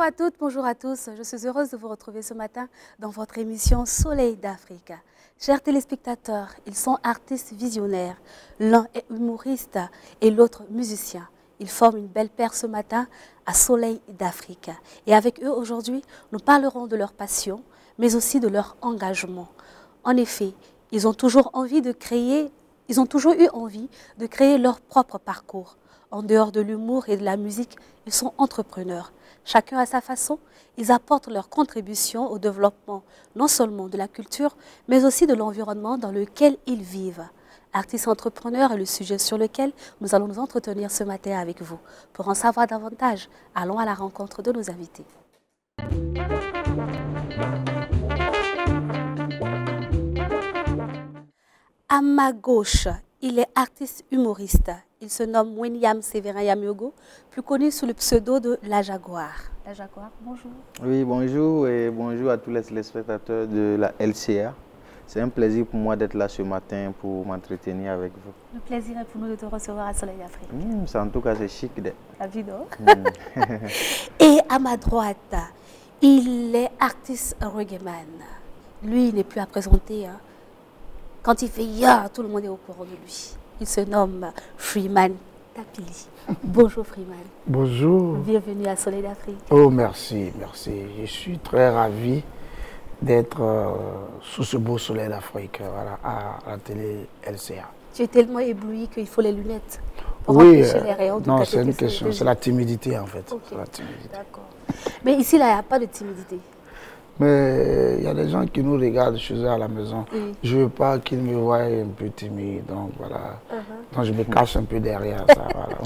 à toutes, bonjour à tous. Je suis heureuse de vous retrouver ce matin dans votre émission Soleil d'Afrique. Chers téléspectateurs, ils sont artistes visionnaires. L'un est humoriste et l'autre musicien. Ils forment une belle paire ce matin à Soleil d'Afrique. Et avec eux aujourd'hui, nous parlerons de leur passion, mais aussi de leur engagement. En effet, ils ont toujours eu envie de créer leur propre parcours. En dehors de l'humour et de la musique, ils sont entrepreneurs. Chacun à sa façon, ils apportent leur contribution au développement non seulement de la culture, mais aussi de l'environnement dans lequel ils vivent. Artistes entrepreneurs est le sujet sur lequel nous allons nous entretenir ce matin avec vous. Pour en savoir davantage, allons à la rencontre de nos invités. À ma gauche, il est artiste humoriste. Il se nomme William Séverin Yamiogo, plus connu sous le pseudo de La Jaguar. La Jaguar, bonjour. Oui, bonjour et bonjour à tous les téléspectateurs de la LCA. C'est un plaisir pour moi d'être là ce matin pour m'entretenir avec vous. Le plaisir est pour nous de te recevoir à Soleil d'Afrique. En tout cas, c'est chic. La vie, non? Et à ma droite, il est artiste reggaeman. Lui, il n'est plus à présenter. Hein. Quand il fait ya, tout le monde est au courant de lui. Il se nomme Freeman Tapili. Bonjour Freeman. Bonjour. Bienvenue à Soleil d'Afrique. Oh, merci, merci. Je suis très ravi d'être sous ce beau Soleil d'Afrique, voilà, à la télé LCA. Tu es tellement ébloui qu'il faut les lunettes pour oui, empêcher les rayons de non, c'est une question, c'est la timidité en fait. Okay. D'accord. Mais mais ici, là, il n'y a pas de timidité. Mais il y a des gens qui nous regardent chez eux à la maison. Oui. Je ne veux pas qu'ils me voient un peu timide, donc voilà. Donc je me cache un peu derrière ça. Voilà.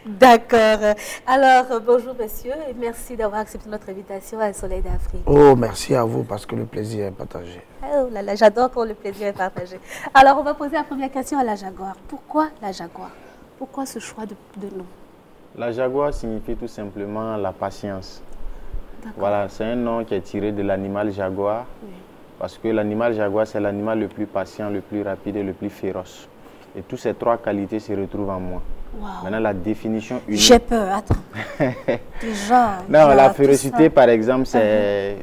D'accord. Alors, bonjour messieurs et merci d'avoir accepté notre invitation à Soleil d'Afrique. Oh, merci à vous parce que le plaisir est partagé. Oh là là, j'adore quand le plaisir est partagé. Alors, on va poser la première question à la Jaguar. Pourquoi la Jaguar? Pourquoi ce choix de nom? La Jaguar signifie tout simplement la patience. Voilà, c'est un nom qui est tiré de l'animal jaguar, oui. Parce que l'animal jaguar, c'est l'animal le plus patient, le plus rapide et le plus féroce. Et toutes ces trois qualités se retrouvent en moi. Wow. Maintenant, la définition unique... J'ai peur, attends. Déjà, non, la férocité, par exemple, c'est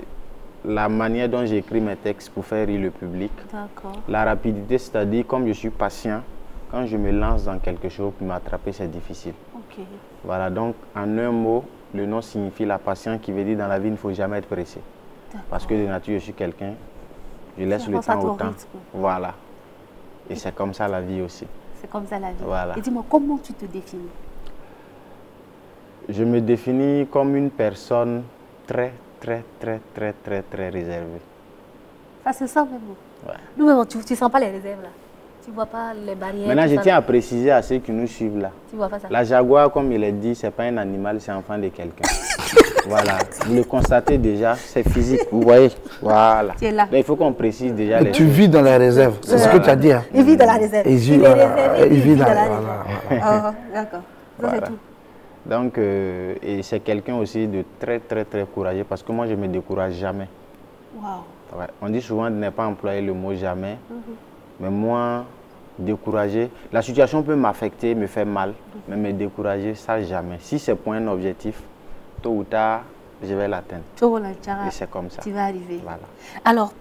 la manière dont j'écris mes textes pour faire rire le public. La rapidité, c'est-à-dire, comme je suis patient, quand je me lance dans quelque chose pour m'attraper, c'est difficile. Okay. Voilà, donc, en un mot, le nom signifie la patience, qui veut dire dans la vie, il ne faut jamais être pressé. Parce que de nature, je suis quelqu'un, je laisse le temps au temps. Voilà. Et c'est comme ça la vie aussi. C'est comme ça la vie. Voilà. Et dis-moi, comment tu te définis? Je me définis comme une personne très réservée. Ça se sent même. Ouais. Nous, tu ne sens pas les réserves là? Tu ne vois pas les barrières? Maintenant, je tiens à préciser à ceux qui nous suivent là. Tu vois pas ça? La jaguar, comme il est dit, ce n'est pas un animal, c'est enfant de quelqu'un. Voilà, vous le constatez déjà, c'est physique, vous voyez. Voilà. Tu es là. Mais il faut qu'on précise déjà. Mais tu vis dans les réserves, c'est ce que tu as dit. Hein. Il vit dans la réserve. Il vit dans la réserve. D'accord, ça c'est tout. Donc, et c'est quelqu'un aussi de très courageux parce que moi, je ne me décourage jamais. Wow. Ouais. On dit souvent de ne pas employer le mot jamais, mais moi, décourager, la situation peut m'affecter, me faire mal, mais me décourager, ça jamais. Si c'est pour un objectif, tôt ou tard, je vais l'atteindre. Et c'est comme ça. Tu vas arriver. Voilà. Alors,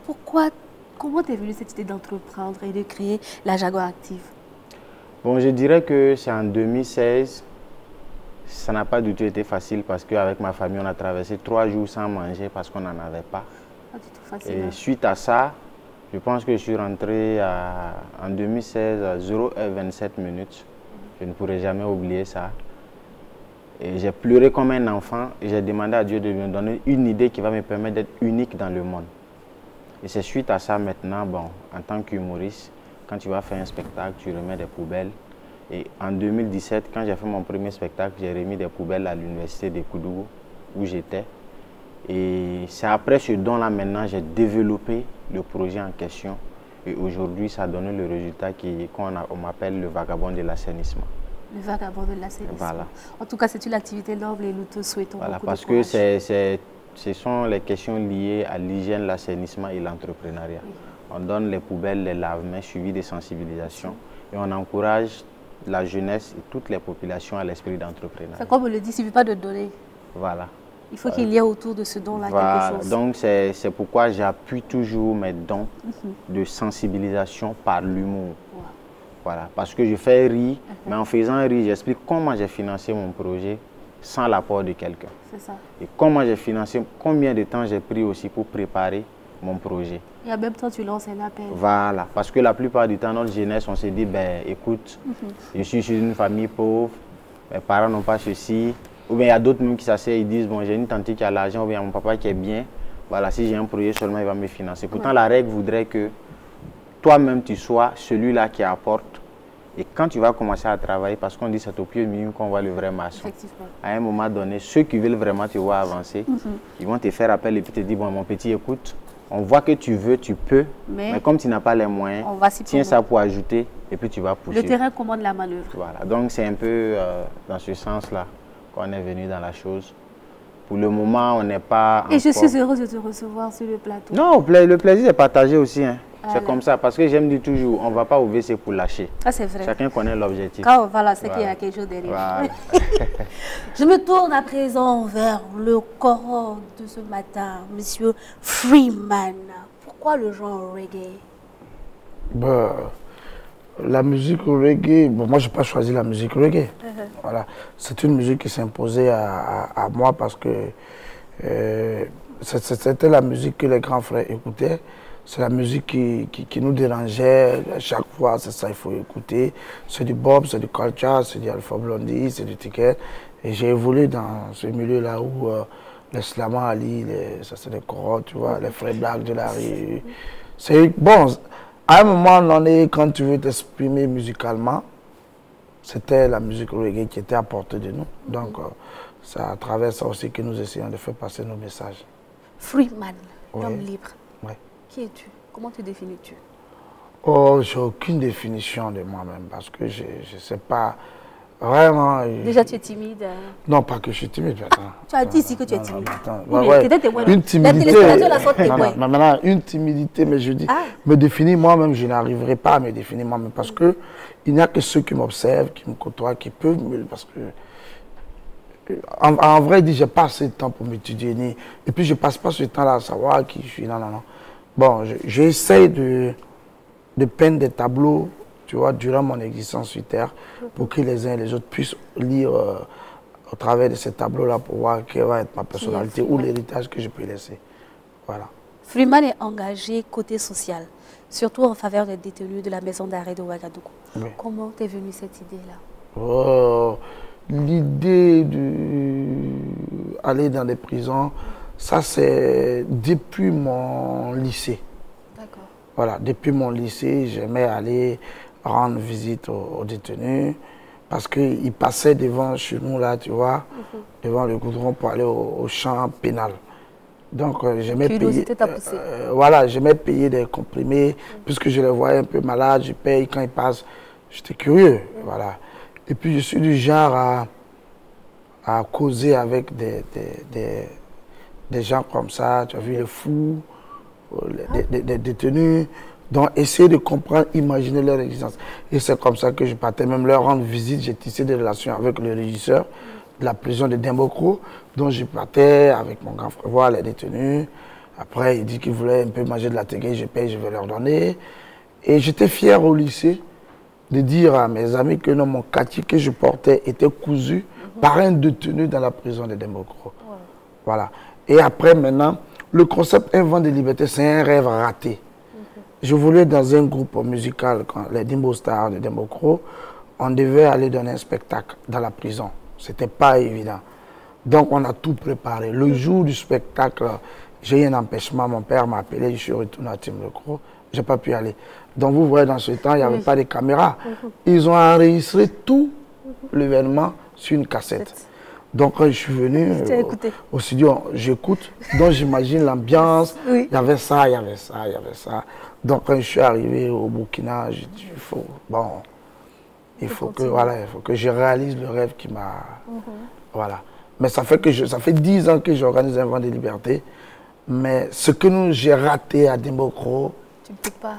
comment t'es venue cette idée d'entreprendre et de créer la Jaguar Active? Bon, je dirais que c'est en 2016. Ça n'a pas du tout été facile parce qu'avec ma famille, on a traversé 3 jours sans manger parce qu'on n'en avait pas. Pas du tout facile. Et suite à ça, je pense que je suis rentré en 2016 à 0h27 minutes. Je ne pourrai jamais oublier ça. Et j'ai pleuré comme un enfant et j'ai demandé à Dieu de me donner une idée qui va me permettre d'être unique dans le monde. Et c'est suite à ça maintenant, bon, en tant qu'humoriste, quand tu vas faire un spectacle, tu remets des poubelles. Et en 2017, quand j'ai fait mon premier spectacle, j'ai remis des poubelles à l'université de Koudougou, où j'étais. Et c'est après ce don-là, maintenant, j'ai développé le projet en question. Et aujourd'hui, ça a donné le résultat qu'on m'appelle le vagabond de l'assainissement. Le vagabond de l'assainissement. Voilà. En tout cas, c'est une activité noble et nous te souhaitons beaucoup de courage. Parce que ce sont les questions liées à l'hygiène, l'assainissement et l'entrepreneuriat. Oui. On donne les poubelles, les lave-mains, suivis de sensibilisation. Et on encourage la jeunesse et toutes les populations à l'esprit d'entrepreneuriat. C'est comme on le dit, il ne suffit pas de donner. Voilà. Il faut qu'il y ait autour de ce don-là Voilà. quelque chose. Donc, c'est pourquoi j'appuie toujours mes dons de sensibilisation par l'humour. Wow. Voilà. Parce que je fais rire, mais en faisant rire, j'explique comment j'ai financé mon projet sans l'apport de quelqu'un. C'est ça. Et comment j'ai financé, combien de temps j'ai pris aussi pour préparer mon projet. Et en même temps, tu lances un appel. Voilà. Parce que la plupart du temps, notre jeunesse, on se dit, ben, écoute, je suis issu d'une famille pauvre, mes parents n'ont pas ceci. Ou bien il y a d'autres même qui s'asseyent et disent, bon, j'ai une tante qui a l'argent, ou bien mon papa qui est bien. Voilà, si j'ai un projet seulement, il va me financer. Pourtant, la règle voudrait que toi-même, tu sois celui-là qui apporte. Et quand tu vas commencer à travailler, parce qu'on dit c'est au pied du mur qu'on voit le vrai maçon. Effectivement. À un moment donné, ceux qui veulent vraiment te voir avancer, ils vont te faire appel et puis te dire, bon, mon petit, écoute, on voit que tu veux, tu peux, mais comme tu n'as pas les moyens, on va s'y tiens prendre. ça pour ajouter et puis tu vas pousser. Le terrain commande la manœuvre. Voilà, donc c'est un peu dans ce sens-là qu'on est venu dans la chose. Pour le moment, on n'est pas Et je encore... suis heureuse de te recevoir sur le plateau. Non, le plaisir est partagé aussi. Hein. Voilà. C'est comme ça, parce que j'aime dire toujours, on ne va pas au WC pour lâcher. Ah, c'est vrai. Chacun connaît l'objectif. Quand voilà, c'est Voilà. qu'il y a quelque chose derrière. Voilà. Je me tourne à présent vers le corps de ce matin, Monsieur Freeman. Pourquoi le genre reggae? Ben, la musique reggae, bon, moi je n'ai pas choisi la musique reggae. Voilà. C'est une musique qui s'est imposée à moi parce que c'était la musique que les grands frères écoutaient. C'est la musique qui nous dérangeait. À chaque fois, c'est ça, il faut écouter. C'est du Bob, c'est du Culture, c'est du Alpha Blondy, c'est du Ticket. Et j'ai évolué dans ce milieu-là où les Slama Ali, ça c'est les Koro, tu vois, les frères Black de la rue. C'est bon. À un moment donné, quand tu veux t'exprimer musicalement, c'était la musique reggae qui était à portée de nous. Donc, c'est à travers ça aussi que nous essayons de faire passer nos messages. Freeman, Ouais. l'homme libre. Ouais. Qui es-tu? Comment te définis-tu? Oh, j'ai aucune définition de moi-même parce que je ne sais pas vraiment. Déjà, tu es timide. Non, pas que je suis timide. Attends, Tu as dit ici que tu es non, timide. attends. Oui, mais Ouais, t'étais témoin. une Les timidité. téléspectateurs la sortent témoin. Non, maintenant, une timidité, mais je dis, Ah. me définir moi-même, je n'arriverai pas à me définir moi-même parce que il n'y a que ceux qui m'observent, qui me côtoient, qui peuvent me. Parce que. En vrai, je n'ai pas assez de temps pour m'étudier. Et puis, je ne passe pas ce temps-là à savoir qui je suis. Non, non, non. Bon, j'essaie de peindre des tableaux, tu vois, durant mon existence sur Terre, pour que les uns et les autres puissent lire au travers de ces tableaux-là pour voir quelle va être ma personnalité ou l'héritage que je peux laisser. Voilà. Freeman est engagé côté social, surtout en faveur des détenus de la maison d'arrêt de Ouagadougou. Oui. Comment t'es venue cette idée-là? Oh, l'idée d'aller dans des prisons, ça c'est depuis mon lycée. D'accord. Voilà, depuis mon lycée, j'aimais aller rendre visite aux détenus parce qu'ils passaient devant chez nous, là, tu vois, devant le goudron pour aller au champ pénal. Donc, j'aimais payer, voilà, j'aimais payer des comprimés puisque je les voyais un peu malades, je paye quand ils passent. J'étais curieux, voilà. Et puis, je suis du genre à causer avec des gens comme ça, tu as vu, les fous, des détenus, donc essayer de comprendre, imaginer leur existence. Et c'est comme ça que je partais même leur rendre visite, j'ai tissé des relations avec le régisseur de la prison de Dembocro, dont je partais avec mon grand frère voir les détenus. Après, il dit qu'il voulait un peu manger de la tégué, je paye, je vais leur donner. Et j'étais fier au lycée de dire à mes amis que non, mon quartier que je portais était cousu par un détenu dans la prison de Dembocro. Voilà. Et après, maintenant, le concept Un vent de liberté, c'est un rêve raté. Je voulais dans un groupe musical, les Dimbo Stars de Dembocro, on devait aller donner un spectacle dans la prison. Ce n'était pas évident. Donc, on a tout préparé. Le jour du spectacle, j'ai eu un empêchement. Mon père m'a appelé, je suis retourné à Timbuktu. Je n'ai pas pu aller. Donc, vous voyez, dans ce temps, il n'y avait pas de caméra. Ils ont enregistré tout l'événement sur une cassette. Donc, quand je suis venu au studio, j'écoute. Donc, j'imagine l'ambiance. Il y avait ça, il y avait ça, il y avait ça. Donc, quand je suis arrivé au Burkina, j'ai dit, il faut que je réalise le rêve qui m'a... Voilà. Mais ça fait 10 ans que j'organise Un vent de liberté. Mais ce que j'ai raté à Dembocro,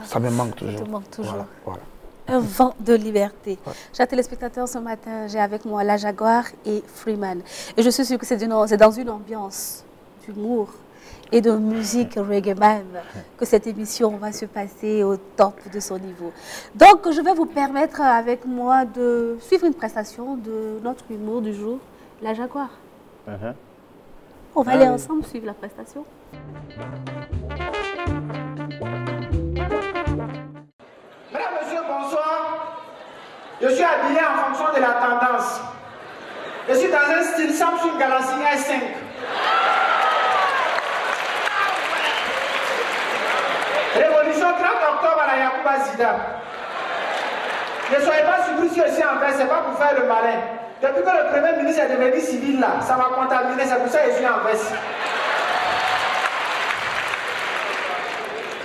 ça me manque toujours. Ça te manque toujours. Voilà. Un vent de liberté. Ouais. Chers téléspectateurs, ce matin, j'ai avec moi la Jaguar et Freeman. Et je suis sûre que c'est dans une ambiance d'humour et de musique reggae même que cette émission va se passer au top de son niveau. Donc, je vais vous permettre avec moi de suivre une prestation de notre humour du jour, la Jaguar. On va aller ensemble suivre la prestation. Mesdames, Messieurs, bonsoir. Je suis habillé en fonction de la tendance. Je suis dans un style Samsung Galaxy S5. Révolution 30 octobre à la Yacouba Zida. Ne soyez pas surpris si je suis en veste, ce n'est pas pour faire le malin. Depuis que le Premier ministre est devenu civil là, ça va contaminer, c'est pour ça que je suis en veste.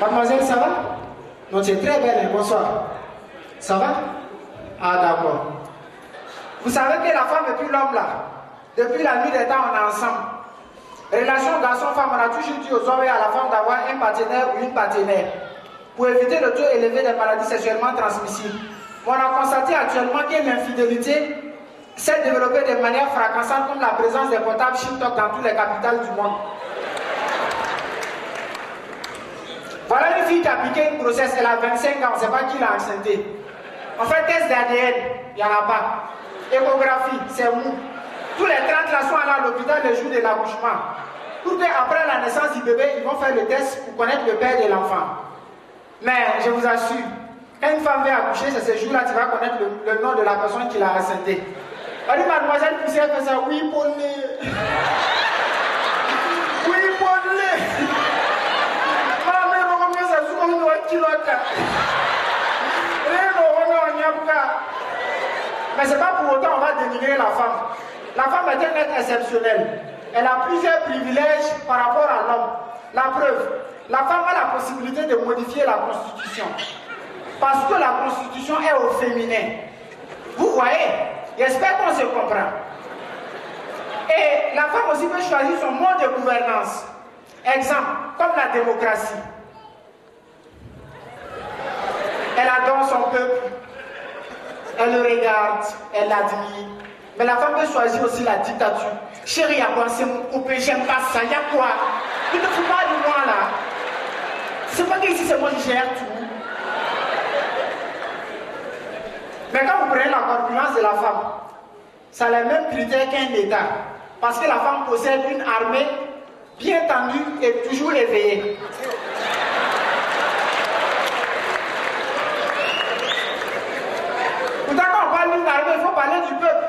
Mademoiselle, ça va? Non, tu es très belle, hein? Bonsoir. Ça va? Ah, d'accord. Vous savez que la femme et puis l'homme là, depuis la nuit des temps, on est ensemble. Relation garçon-femme, on a toujours dit aux hommes et à la femme d'avoir un partenaire ou une partenaire pour éviter le taux élevé des maladies sexuellement transmissibles. On a constaté actuellement que l'infidélité s'est développée de manière fracassante comme la présence des portables Shintok dans toutes les capitales du monde. Voilà une fille qui a piqué une grossesse, elle a 25 ans, on ne sait pas qui l'a enceinté. En fait, test d'ADN, il n'y en a pas. Échographie, c'est mou. Tous les 30 là sont allés à l'hôpital le jour de l'accouchement. Pour qu'après la naissance du bébé, ils vont faire le test pour connaître le père de l'enfant. Mais je vous assure, quand une femme vient accoucher, c'est ce jour-là que tu vas connaître le nom de la personne qui l'a enceinté. On dit, mademoiselle Poussière fait ça, oui, poney. Oui, poney. Mais ce n'est pas pour autant qu'on va dénigrer la femme. La femme est un être exceptionnel. Elle a plusieurs privilèges par rapport à l'homme. La preuve, la femme a la possibilité de modifier la Constitution. Parce que la Constitution est au féminin. Vous voyez, j'espère qu'on se comprend. Et la femme aussi peut choisir son mode de gouvernance. Exemple, comme la démocratie. Elle adore son peuple, elle le regarde, elle l'admire. Mais la femme peut choisir aussi la dictature. Chérie, à quoi c'est mon copain, j'aime pas ça, y a quoi? Tu ne te fous pas de moi là. C'est pas qu'ici c'est moi qui gère tout. Mais quand vous prenez la corpulence de la femme, ça a les mêmes critères qu'un État. Parce que la femme possède une armée bien tendue et toujours éveillée. Pourtant, quand on parle d'une armée, il faut parler du peuple.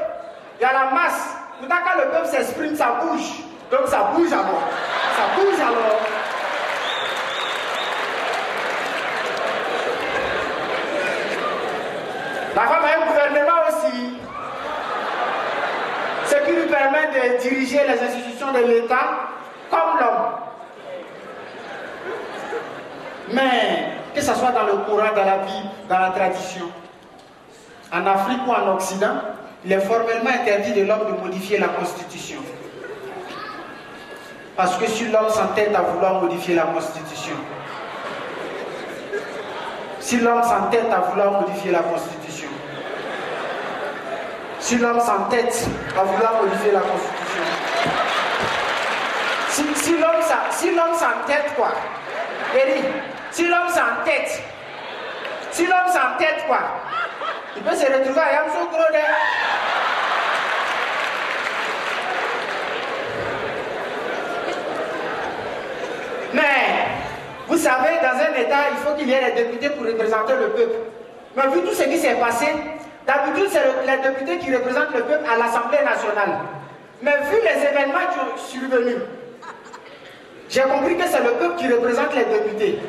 Il y a la masse. Pourtant, quand le peuple s'exprime, ça bouge. Donc ça bouge alors. Ça bouge alors. La femme a un gouvernement aussi. Ce qui lui permet de diriger les institutions de l'État comme l'homme. Mais que ce soit dans le Coran, dans la Bible, dans la tradition, en Afrique ou en Occident, il est formellement interdit de l'homme de modifier la Constitution. Parce que si l'homme s'entête à vouloir modifier la Constitution, si l'homme s'entête à vouloir modifier la Constitution, si l'homme s'entête à vouloir modifier la Constitution, si l'homme s'entête quoi, Eric, si l'homme s'entête quoi, il peut se retrouver à Yamso Grode. Mais, vous savez, dans un État, il faut qu'il y ait des députés pour représenter le peuple. Mais vu tout ce qui s'est passé, d'habitude, c'est les députés qui représentent le peuple à l'Assemblée nationale. Mais vu les événements qui sont survenus, j'ai compris que c'est le peuple qui représente les députés.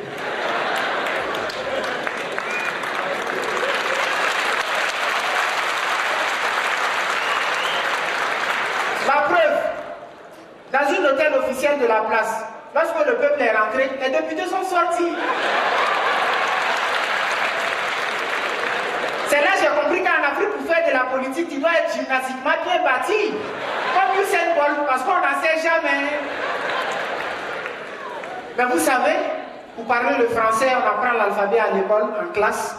La preuve, dans une hôtel officielle de la place, lorsque le peuple est rentré, les députés sont sortis. C'est là que j'ai compris qu'en Afrique, pour faire de la politique, tu dois être gymnastiquement bien bâti. Comme Usain Bolt, parce qu'on n'en sait jamais. Mais vous savez, pour parler le français, on apprend l'alphabet à l'école, en classe.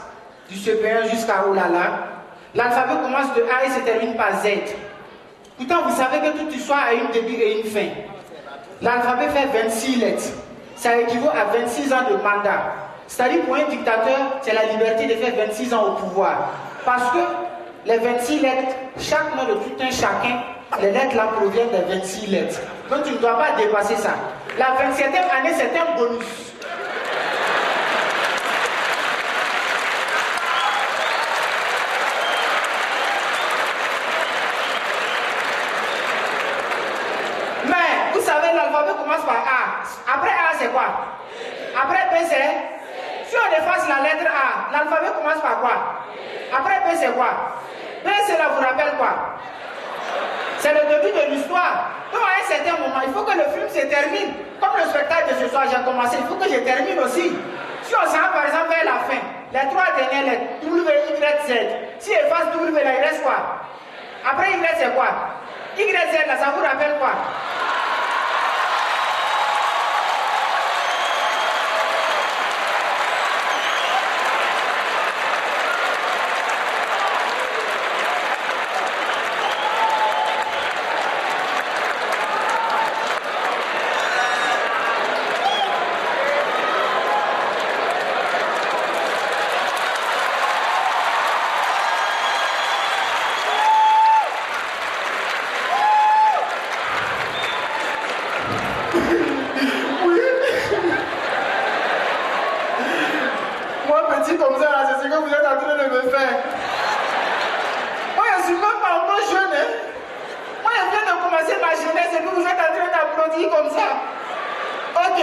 du CP1 jusqu'à Olala. L'alphabet commence de A et se termine par Z. Pourtant, vous savez que toute histoire a un début et une fin. L'alphabet fait 26 lettres. Ça équivaut à 26 ans de mandat. C'est-à-dire pour un dictateur, c'est la liberté de faire 26 ans au pouvoir. Parce que les 26 lettres, chaque nom de tout un chacun, les lettres là proviennent des 26 lettres. Donc tu ne dois pas dépasser ça. La 27e année, c'est un bonus. Mais, vous savez, l'alphabet commence par A. Après A, c'est quoi? Après B, c'est... Si on efface la lettre A, l'alphabet commence par quoi? Après B, c'est quoi? B, cela vous rappelle quoi? C'est le début de l'histoire. Donc, à un certain moment, il faut que le film se termine. Comme le spectacle de ce soir, j'ai commencé, il faut que je termine aussi. Si on s'en va par exemple vers la fin, les trois dernières lettres, W, Y, Z. Si on efface W, là, il reste quoi? Après Y, c'est quoi? Y, Z, là, ça vous rappelle quoi? Comme ça, c'est ce que vous êtes en train de me faire. Moi, je ne suis même pas encore jeune. Hein? Moi, je viens de commencer ma jeunesse et puis vous êtes en train d'applaudir comme ça. Ok,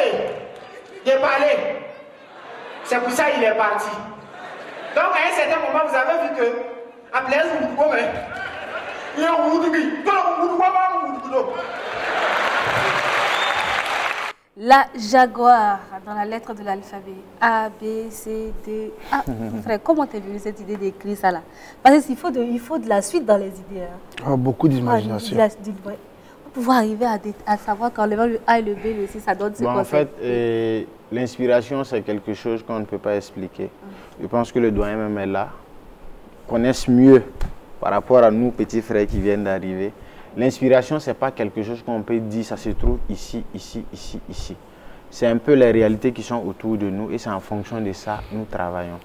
j'ai parlé. C'est pour ça qu'il est parti. Donc, à un certain moment, vous avez vu que, à Blaise, vous pouvez. Il y a un La Jaguar, dans la lettre de l'alphabet. A, B, C, D. Ah, frère, comment t'es venu cette idée d'écrire ça là? Parce qu'il faut de la suite dans les idées. Hein. Oh, beaucoup d'imagination. Pour pouvoir arriver à savoir qu'en levant le A et le B, le C, ça donne ce bon, qu'on en fait, l'inspiration, c'est quelque chose qu'on ne peut pas expliquer. Je pense que le doyen même est là, connaissent mieux par rapport à nous, petits frères qui viennent d'arriver. L'inspiration, ce n'est pas quelque chose qu'on peut dire, ça se trouve ici, ici, ici, ici. C'est un peu les réalités qui sont autour de nous et c'est en fonction de ça nous travaillons.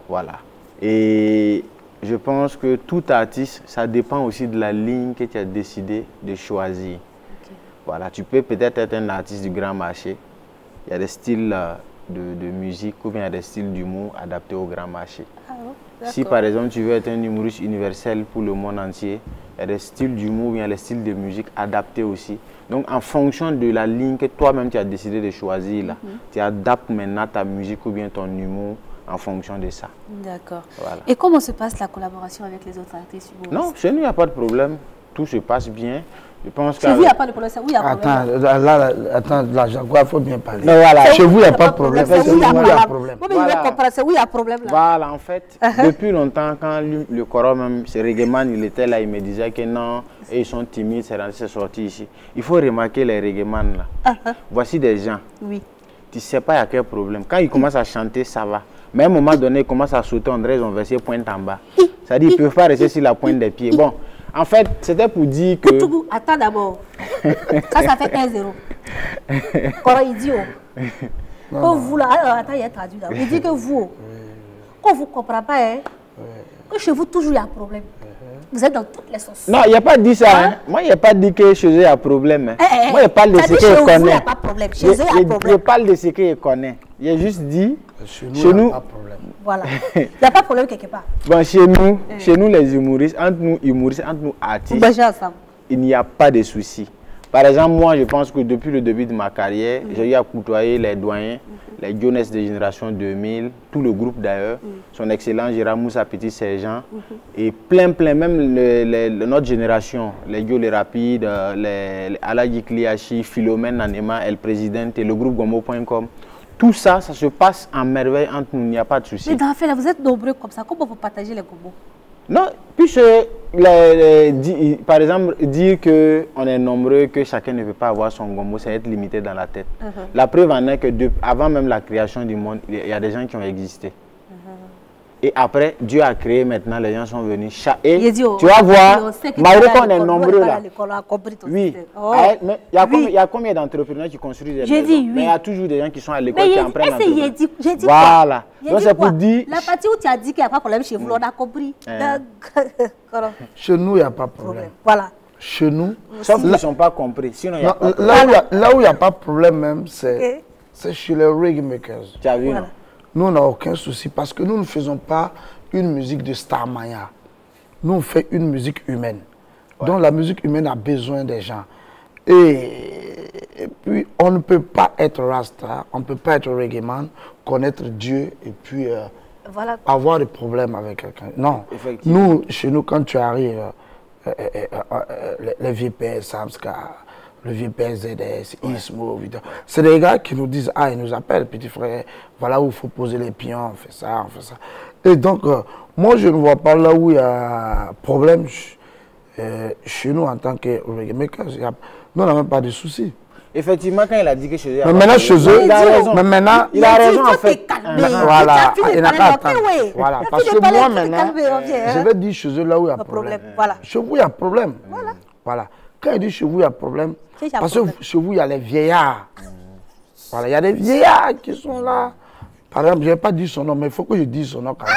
Voilà. Et je pense que tout artiste, ça dépend aussi de la ligne que tu as décidé de choisir. Okay. Voilà, tu peux peut-être être un artiste du grand marché. Il y a des styles de musique ou bien il y a des styles d'humour adaptés au grand marché. Ah, si par exemple tu veux être un humoriste universel pour le monde entier, il y a des styles d'humour, il y a des styles de musique adaptés aussi. Donc en fonction de la ligne que toi-même tu as décidé de choisir, là, tu adaptes maintenant ta musique ou bien ton humour en fonction de ça. D'accord. Voilà. Et comment se passe la collaboration avec les autres artistes humoristes? Non, chez nous, il n'y a pas de problème. Tout se passe bien. Je pense chez vous, il n'y a pas de problème. Oui, il y a problème. Attends, la Jaguar, il faut bien parler. Non, voilà. Chez vous, il n'y a pas de problème. Chez vous, il y a problème. C'est où il y a problème là. Voilà, en fait, depuis longtemps, quand le Coran, même, ce reggaeman, il était là, il me disait que non, et ils sont timides, c'est sorti ici. Il faut remarquer les reggaeman là. Voici des gens. Oui. Tu ne sais pas il y a quel problème. Quand ils commencent à chanter, ça va. Mais à un moment donné, ils commencent à sauter, on dirait qu'ils ont versé pointe en bas. C'est-à-dire qu'ils ne peuvent pas rester sur la pointe des pieds. Bon. En fait, c'était pour dire que... Attends d'abord. Ça fait 1-0. Quand il dit, quand vous là, attends, il y a traduit là. Il dit que vous, quand vous ne comprenez pas, hein, que chez vous, toujours il y a un problème. Vous êtes dans toutes les sauces. Non, il n'y a pas dit ça. Hein? Moi, il n'y a pas dit que chez eux, il y a problème. Hein. Moi, je parle de ce que je connais. Il n'y a pas de problème. Chez eux, il y a problème. Je parle de ce que je connais. Il a juste dit... Chez nous, il n'y a pas de problème. Voilà. Il n'y a pas de problème quelque part. Bon, chez nous, les humoristes, entre nous artistes, il n'y a pas de souci. Par exemple, moi, je pense que depuis le début de ma carrière, j'ai eu à côtoyer les doyens, les jeunesses de génération 2000, tout le groupe d'ailleurs, son excellent Gérard Moussa Petit Sergent, et plein, même notre génération, les Yo les Rapides, les Aladji Kliachi, Philomène Nanema, El Presidente, le groupe Gomo.com. Tout ça, ça se passe en merveille entre nous, il n'y a pas de souci. Mais dans le fait, là, vous êtes nombreux comme ça, comment vous partagez les gomos? Non, puisque, par exemple, dire qu'on est nombreux, que chacun ne veut pas avoir son gombo, c'est être limité dans la tête. La preuve en est que avant même la création du monde, il y a des gens qui ont existé. Et après, Dieu a créé maintenant, les gens sont venus. Et dit, tu vas voir, malgré qu'on est nombreux là. Oui. Oh. Mais il y a combien d'entrepreneurs qui construisent des maisons? J'ai dit oui. Mais il y a toujours des gens qui sont à l'école qui en prennent. J'ai dit voilà. Donc c'est pour dire... La partie où tu as dit qu'il n'y a pas de problème chez vous, on a compris. Chez nous, il n'y a pas de problème. Voilà. Chez nous... Sauf qu'ils ne sont pas compris. Sinon, il y a pas de problème. Là où il n'y a pas de problème même, c'est chez les reggae makers. Tu as vu, non? Nous, on n'a aucun souci parce que nous ne faisons pas une musique de Starmania. Nous, on fait une musique humaine. Donc, la musique humaine a besoin des gens. Et puis, on ne peut pas être Rasta, on ne peut pas être reggae man, connaître Dieu et puis avoir des problèmes avec quelqu'un. Non. Nous, chez nous, quand tu arrives, les vieux pères, Samska, le vieux père ZS, Ismo, c'est des gars qui nous disent, ils nous appellent, petit frère, voilà où il faut poser les pions, on fait ça, on fait ça. Et donc, moi, je ne vois pas là où il y a problème chez nous en tant que reggae makers. Nous, on n'a même pas de soucis. Effectivement, quand il a dit que chez eux... Mais maintenant, chez eux, il a raison. Mais maintenant, il a raison, en fait. Voilà, il n'a pas à attendre. Voilà, parce que moi, maintenant, je vais dire chez eux là où il y a problème. Chez vous, il y a problème. Voilà. Quand il dit chez vous, il y a problème, parce que chez vous, il y a les vieillards. Voilà, il y a des vieillards qui sont là. Par exemple, je ne vais pas dire son nom, mais il faut que je dise son nom quand même.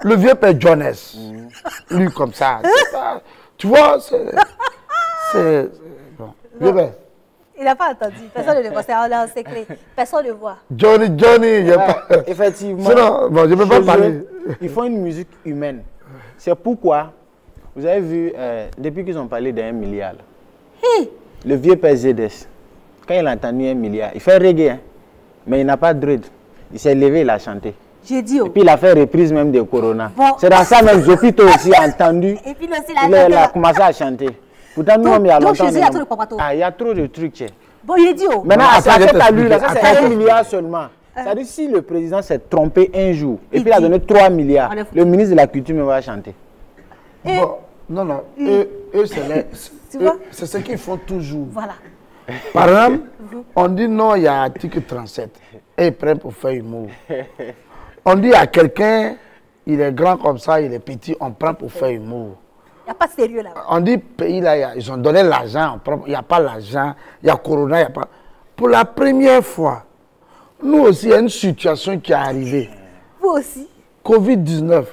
Le vieux père Jonas, lui comme ça. Tu vois, c'est... Bon. Vieux père. Il n'a pas entendu, personne ne le voit, c'est en secret, personne ne le voit. Johnny, effectivement. Sinon, bon, je ne peux pas parler. Ils font une musique humaine. C'est pourquoi, vous avez vu, depuis qu'ils ont parlé d'1 milliard, le vieux père ZS, quand il a entendu 1 milliard, il fait reggae, hein, mais il n'a pas de dread. Il s'est levé, il a chanté. J'ai dit. Et puis il a fait reprise même de Corona. Bon. C'est dans ça même, Zopito aussi a entendu. Et puis aussi, il a commencé à chanter. Pourtant, nous, il y a longtemps. Il y a trop de papato. Il y a trop de trucs. Bon, il dit. Maintenant, c'est à lui, là, ça c'est 1 milliard seulement. C'est-à-dire si le président s'est trompé un jour et puis il a donné 3 milliards, le ministre de la Culture me va chanter. Bon, non, eux c'est ce qu'ils font toujours. Voilà. Par exemple, on dit non, il y a article 37 et ils prennent pour faire humour. On dit à quelqu'un, il est grand comme ça, il est petit, on prend pour faire humour. Il n'y a pas de sérieux là. On dit pays là, ils ont donné l'argent, il n'y a pas l'argent, il y a Corona, il n'y a pas. Pour la première fois, nous aussi, il y a une situation qui est arrivée. Vous aussi. Covid-19.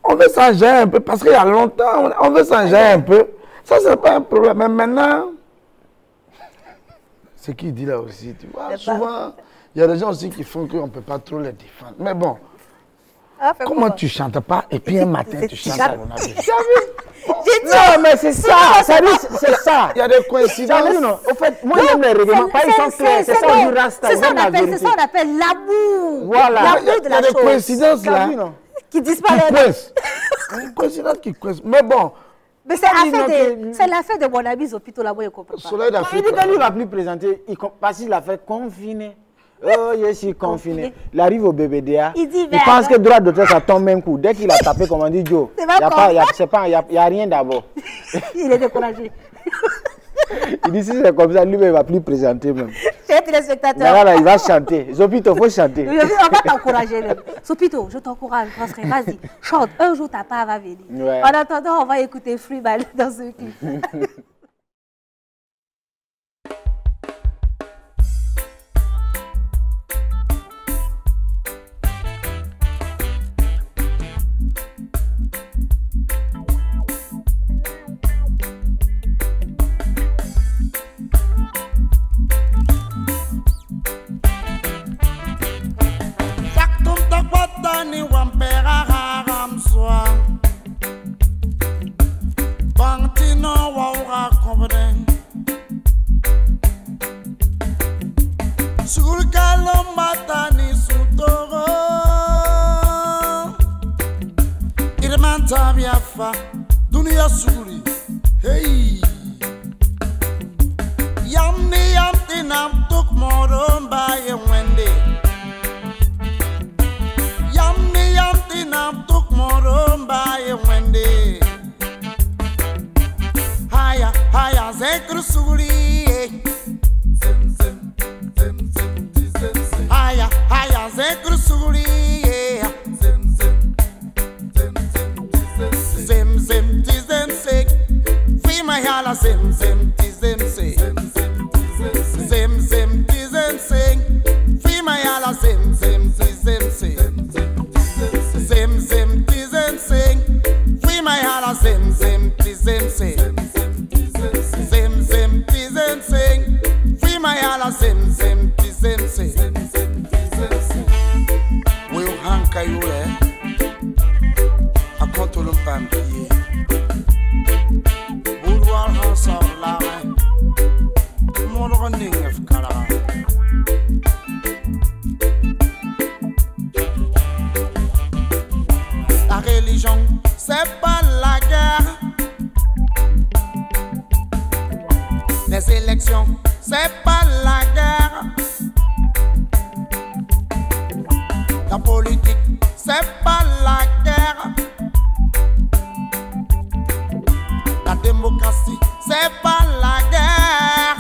On veut s'en gérer un peu, parce qu'il y a longtemps, on veut s'en gérer un peu. Ça, c'est pas un problème. Mais maintenant, ce qu'il dit là aussi, tu vois, souvent, il y a des gens aussi qui font qu'on ne peut pas trop les défendre. Mais bon, comment tu ne chantes pas et puis un matin, tu chantes à mon avis. Non, mais c'est ça, c'est ça. Il y a des coïncidences. Non, en fait, moi j'aime les règlements, pas ils sont clairs, c'est ça du rasta. C'est ça qu'on appelle l'amour. Voilà. L'amour de la chose. Il y a des coïncidences là qui disparaissent. Une coïncidence qui coïncide. Mais bon. Mais c'est l'affaire de mon ami Zopito là-bas, il comprend pas. Soleil d'Afrique. Il dit que lui va plus présenter, parce qu'il a fait confiné. Oh, je suis confiné. Il arrive au BBDA. Il pense que droit d'auteur, ça tombe un coup. Dès qu'il a tapé, comme on dit, Joe, il n'y a rien d'abord. Il est découragé. Il dit si c'est comme ça, lui, il ne va plus présenter même. Chers téléspectateurs. Là, il va chanter. Zopito, il faut chanter. On va t'encourager. Zopito, je t'encourage. Vas-y, chante. Un jour, ta part va venir. Ouais. En attendant, on va écouter Freeball dans ce clip. Dunia suri, hey. Yamti nam tuk moron baye wende. Yamti nam tuk moron baye wende. Haya zekru suri. Zem zem zem zem zem zem. Haya zekru suri. Zem zem zim zim ti zim sing. Zim zim ti zim sing. Free my yala zim zim ti zim sing. Zim zim ti zim sing. Free my yala zim zim ti zim sing. Zim zim ti zim sing. Free my yala zim zim ti zim sing. Will hanka you a contre le pampier. Boudoir ensemble la main. Mon running of Kara. La religion, c'est pas la guerre. Les élections, c'est pas la guerre. La politique, c'est pas la guerre. La démocratie, c'est pas la guerre.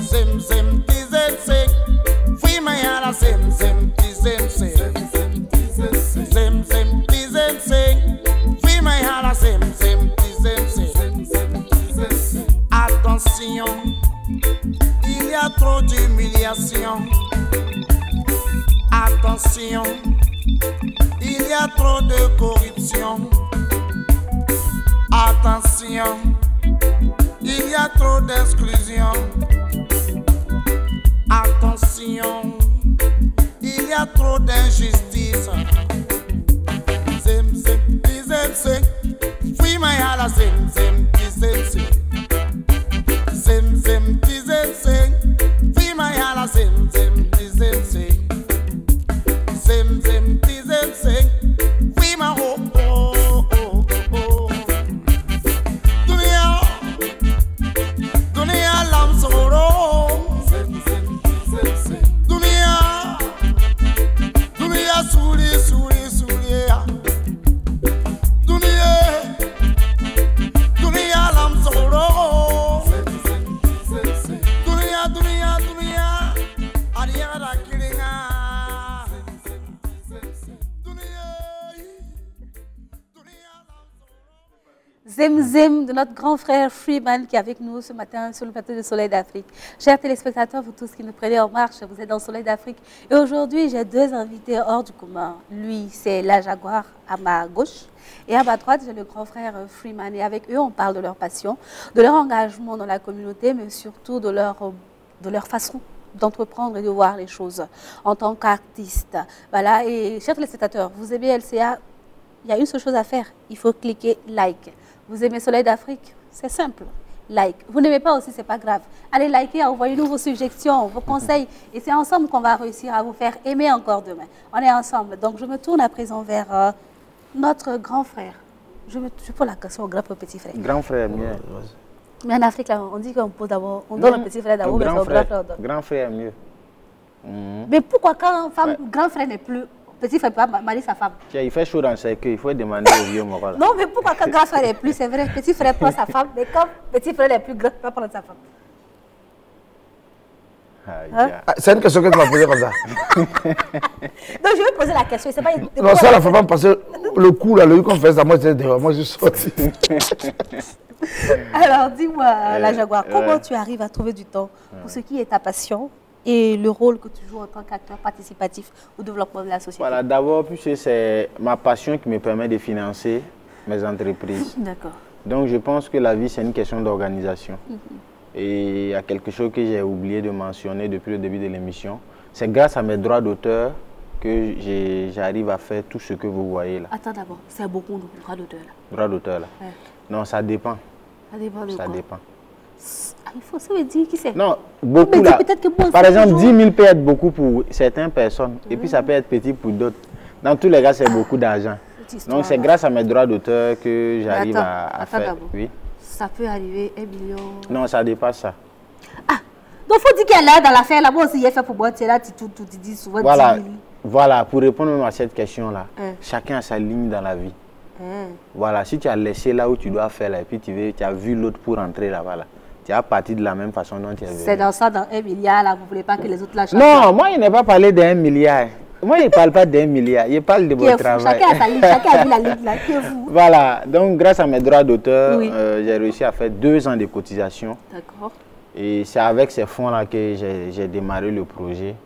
Zim zim ti zim sing. Free my yala zim zim ti zim sing. Zim zim ti zim sing. Free my yala zim zim ti zim sing. Attention, il y a trop d'humiliation. Attention, il y a trop de corruption. Attention, il y a trop d'exclusion. Attention, il y a trop d'injustice. Zim zim ti zim sing. Free my yala zim zim ti zim sing. Zim zim ti zim sing. Free my yala zim zim ti zim sing. Zim zim ti zim sing. Free my ho oh oh oh. Dunia, dunia lam soro. Dunia, dunia suri suri suri. Dunia, dunia lam soro. Dunia, dunia, dunia. Ariya la kiringa. Zem Zem de notre grand frère Freeman qui est avec nous ce matin sur le plateau de Soleil d'Afrique. Chers téléspectateurs, vous tous qui nous prenez en marche, vous êtes dans Soleil d'Afrique. Et aujourd'hui, j'ai deux invités hors du commun. Lui, c'est la Jaguar à ma gauche. Et à ma droite, j'ai le grand frère Freeman. Et avec eux, on parle de leur passion, de leur engagement dans la communauté, mais surtout de leur façon d'entreprendre et de voir les choses en tant qu'artiste. Voilà. Et chers téléspectateurs, vous aimez LCA, il y a une seule chose à faire. Il faut cliquer like. Vous aimez Soleil d'Afrique? C'est simple. Like. Vous n'aimez pas aussi, c'est pas grave. Allez liker, envoyez-nous vos suggestions, vos conseils. Et c'est ensemble qu'on va réussir à vous faire aimer encore demain. On est ensemble. Donc, je me tourne à présent vers notre grand frère. Je pose la question au grand petit frère. Grand frère, mieux. Mais en Afrique, là, on dit qu'on pose d'abord, on donne le petit frère d'abord, mais c'est au grand frère. Grand frère, mieux. Mais pourquoi quand grand frère n'est plus, petit frère peut pas marier sa femme? Il fait chaud dans ses queues, il faut demander au vieux Mokala. Non, mais pourquoi quand grand frère n'est plus, c'est vrai, petit frère prend sa femme, mais quand petit frère est plus grand, il va prendre sa femme. Hein? C'est une question que tu m'as posée comme ça. Donc je vais poser la question. Pas, non, ça, il ne faut pas me passer le coup, là, le qu'on fait ça, moi, je suis sorti. Alors, dis-moi, la Jaguar, comment tu arrives à trouver du temps pour ce qui est ta passion et le rôle que tu joues en tant qu'acteur participatif au développement de la société? Voilà, d'abord, puisque c'est ma passion qui me permet de financer mes entreprises. D'accord. Donc, je pense que la vie, c'est une question d'organisation. Et il y a quelque chose que j'ai oublié de mentionner depuis le début de l'émission. C'est grâce à mes droits d'auteur que j'arrive à faire tout ce que vous voyez là. Attends d'abord, c'est beaucoup de droits d'auteur là. Droits d'auteur là. Ouais. Non, ça dépend. Ça dépend de quoi? Ça dépend. Ah, il faut, ça veut dire qui c'est? Non, beaucoup là. Par exemple, 10 000 peut être beaucoup pour certaines personnes. Et puis ça peut être petit pour d'autres. Dans tous les cas, c'est beaucoup d'argent. Donc c'est grâce à mes droits d'auteur que j'arrive à faire. Oui. Ça peut arriver 1 million. Non, ça dépasse ça. Ah, donc il faut dire qu'elle est dans l'affaire là. Moi aussi, il fait pour moi, tu es là, tu dis souvent 10 000. Voilà, pour répondre même à cette question-là, chacun a sa ligne dans la vie. Voilà, si tu as laissé là où tu dois faire là, et puis tu as vu l'autre pour rentrer là-bas, là, tu as parti de la même façon dont tu es venu. C'est dans ça, dans 1 milliard, là, vous ne voulez pas que les autres lâchent? Non, moi, je n'ai pas parlé d'1 milliard. Moi, je ne parle pas d'1 milliard, je parle de votre travail. Chacun a sa ligne, chacun a vu la ligne là, que vous. Voilà, donc grâce à mes droits d'auteur, Oui. j'ai réussi à faire 2 ans de cotisation. D'accord. Et c'est avec ces fonds-là que j'ai démarré le projet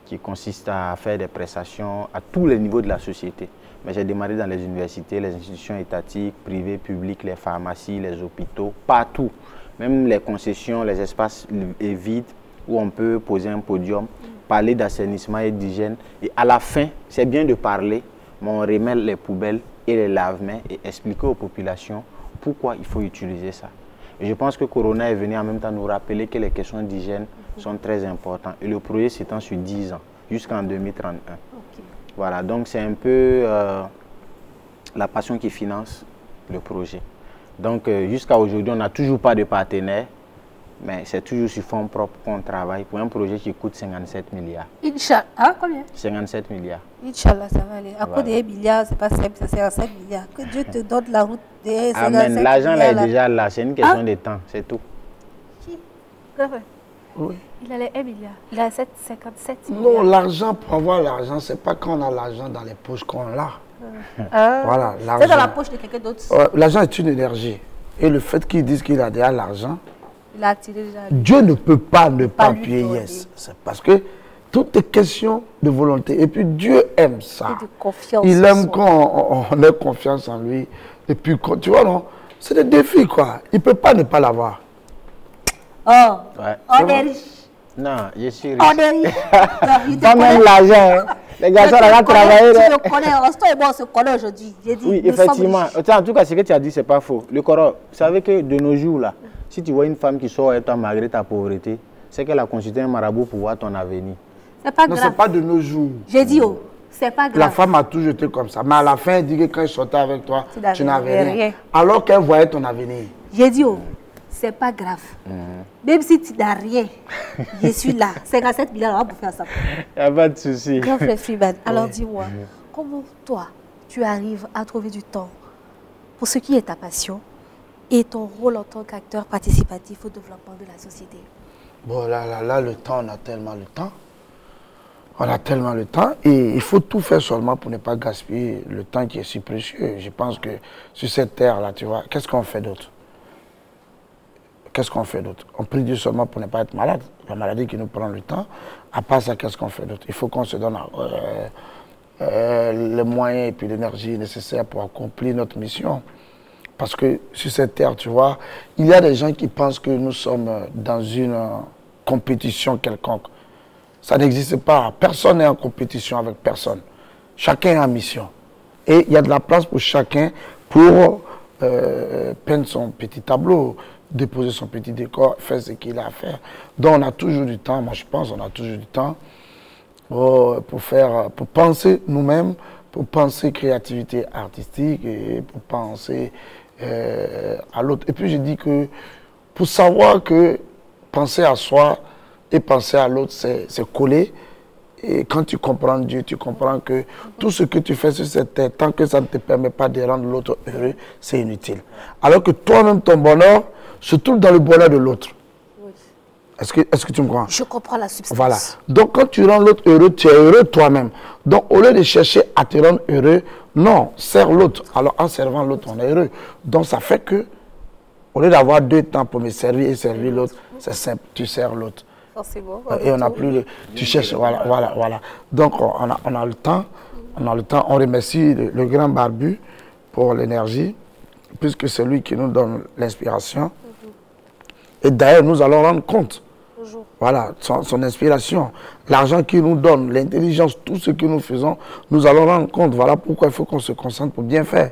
qui consiste à faire des prestations à tous les niveaux de la société. Mais j'ai démarré dans les universités, les institutions étatiques, privées, publiques, les pharmacies, les hôpitaux, partout. Même les concessions, les espaces vides où on peut poser un podium, parler d'assainissement et d'hygiène. Et à la fin, c'est bien de parler, mais on remet les poubelles et les lave-mains et expliquer aux populations pourquoi il faut utiliser ça. Et je pense que Corona est venu en même temps nous rappeler que les questions d'hygiène sont très importantes. Et le projet s'étend sur 10 ans, jusqu'en 2031. Okay. Voilà, donc c'est un peu la passion qui finance le projet. Donc jusqu'à aujourd'hui, on n'a toujours pas de partenaire, mais c'est toujours sur fonds propres qu'on travaille pour un projet qui coûte 57 milliards. Inch'Allah, hein, combien? 57 milliards. Inch'Allah, ça va aller. À Voilà. cause des milliards, c'est pas simple, c'est 57 milliards. Que Dieu te donne la route des 57 Amen. L'argent là milliards, est déjà là, c'est une question de temps, c'est tout. Qui? Grave. Oui. Il a les 1 milliard. Il a 57 Non, milliards. l'argent, pour avoir l'argent, c'est pas quand on a l'argent dans les poches qu'on l'a. Ah. Voilà, C'est l'argent. dans la poche de quelqu'un d'autre. L'argent est une énergie. Et le fait qu'ils disent qu'il a déjà l'argent, Il a attiré déjà. Dieu ne peut pas ne pas lui appuyer donner. yes. C'est parce que tout est question de volonté. Et puis Dieu aime ça. Et de confiance. Il en aime soi. quand on ait confiance en lui. Et puis, tu vois, non, c'est des défis, quoi. Il ne peut pas ne pas l'avoir. Oh, Ouais. on est riche. Non, je suis riche. On est riche. Non, il te Pas même connaît. l'argent. Hein. Les garçons, on va travailler. Tu me connais, Rosto et moi, on se connaît aujourd'hui. J'ai dit, Oui, nous sommes effectivement. riches. En tout cas, ce que tu as dit, ce n'est pas faux. Le Coran, vous savez que de nos jours, là, si tu vois une femme qui sort avec toi malgré ta pauvreté, c'est qu'elle a consulté un marabout pour voir ton avenir. C'est pas Non, ce grave. n'est pas de nos jours. J'ai dit, oh, c'est pas grave. La femme a toujours été comme ça. Mais à la fin, elle dit que quand elle sortait avec toi, Tu n'avais tu n'avais rien. rien. Alors qu'elle voyait ton avenir. J'ai dit, oh, c'est pas grave. Même si tu n'as rien, je suis là. 57 milliards, on va bouffer ensemble. Il n'y a pas de souci. Grand frère Freeman, alors dis-moi, comment toi, tu arrives à trouver du temps pour ce qui est ta passion et ton rôle en tant qu'acteur participatif au développement de la société? Bon, là, le temps, on a tellement le temps. On a tellement le temps et il faut tout faire seulement pour ne pas gaspiller le temps qui est si précieux. Je pense que sur cette terre-là, tu vois, qu'est-ce qu'on fait d'autre? Qu'est-ce qu'on fait d'autre? On prie Dieu seulement pour ne pas être malade. La maladie qui nous prend le temps. À part ça, qu'est-ce qu'on fait d'autre? Il faut qu'on se donne les moyens et puis l'énergie nécessaires pour accomplir notre mission. Parce que sur cette terre, tu vois, il y a des gens qui pensent que nous sommes dans une compétition quelconque. Ça n'existe pas. Personne n'est en compétition avec personne. Chacun est en mission. Et il y a de la place pour chacun pour peindre son petit tableau, déposer son petit décor, faire ce qu'il a à faire. Donc on a toujours du temps, moi je pense on a toujours du temps pour penser nous-mêmes, pour penser créativité artistique et pour penser à l'autre. Et puis je dis que pour savoir que penser à soi et penser à l'autre, c'est coller. Et quand tu comprends Dieu, tu comprends que tout ce que tu fais sur cette terre, tant que ça ne te permet pas de rendre l'autre heureux, c'est inutile. Alors que toi-même, ton bonheur se trouve dans le bonheur de l'autre. Oui. Est-ce que tu me comprends? Je comprends la substance. Voilà. Donc quand tu rends l'autre heureux, tu es heureux toi-même. Donc au lieu de chercher à te rendre heureux, non, sers l'autre. Alors en servant l'autre, on est heureux. Donc ça fait que, au lieu d'avoir 2 temps pour me servir et servir l'autre, c'est simple, tu sers l'autre. Forcément. Et on n'a plus le... Tu cherches, voilà. Donc on a le temps, on remercie le grand barbu pour l'énergie, puisque c'est lui qui nous donne l'inspiration. Et d'ailleurs, nous allons rendre compte, voilà, son inspiration, l'argent qu'il nous donne, l'intelligence, tout ce que nous faisons, nous allons rendre compte. Voilà pourquoi il faut qu'on se concentre pour bien faire.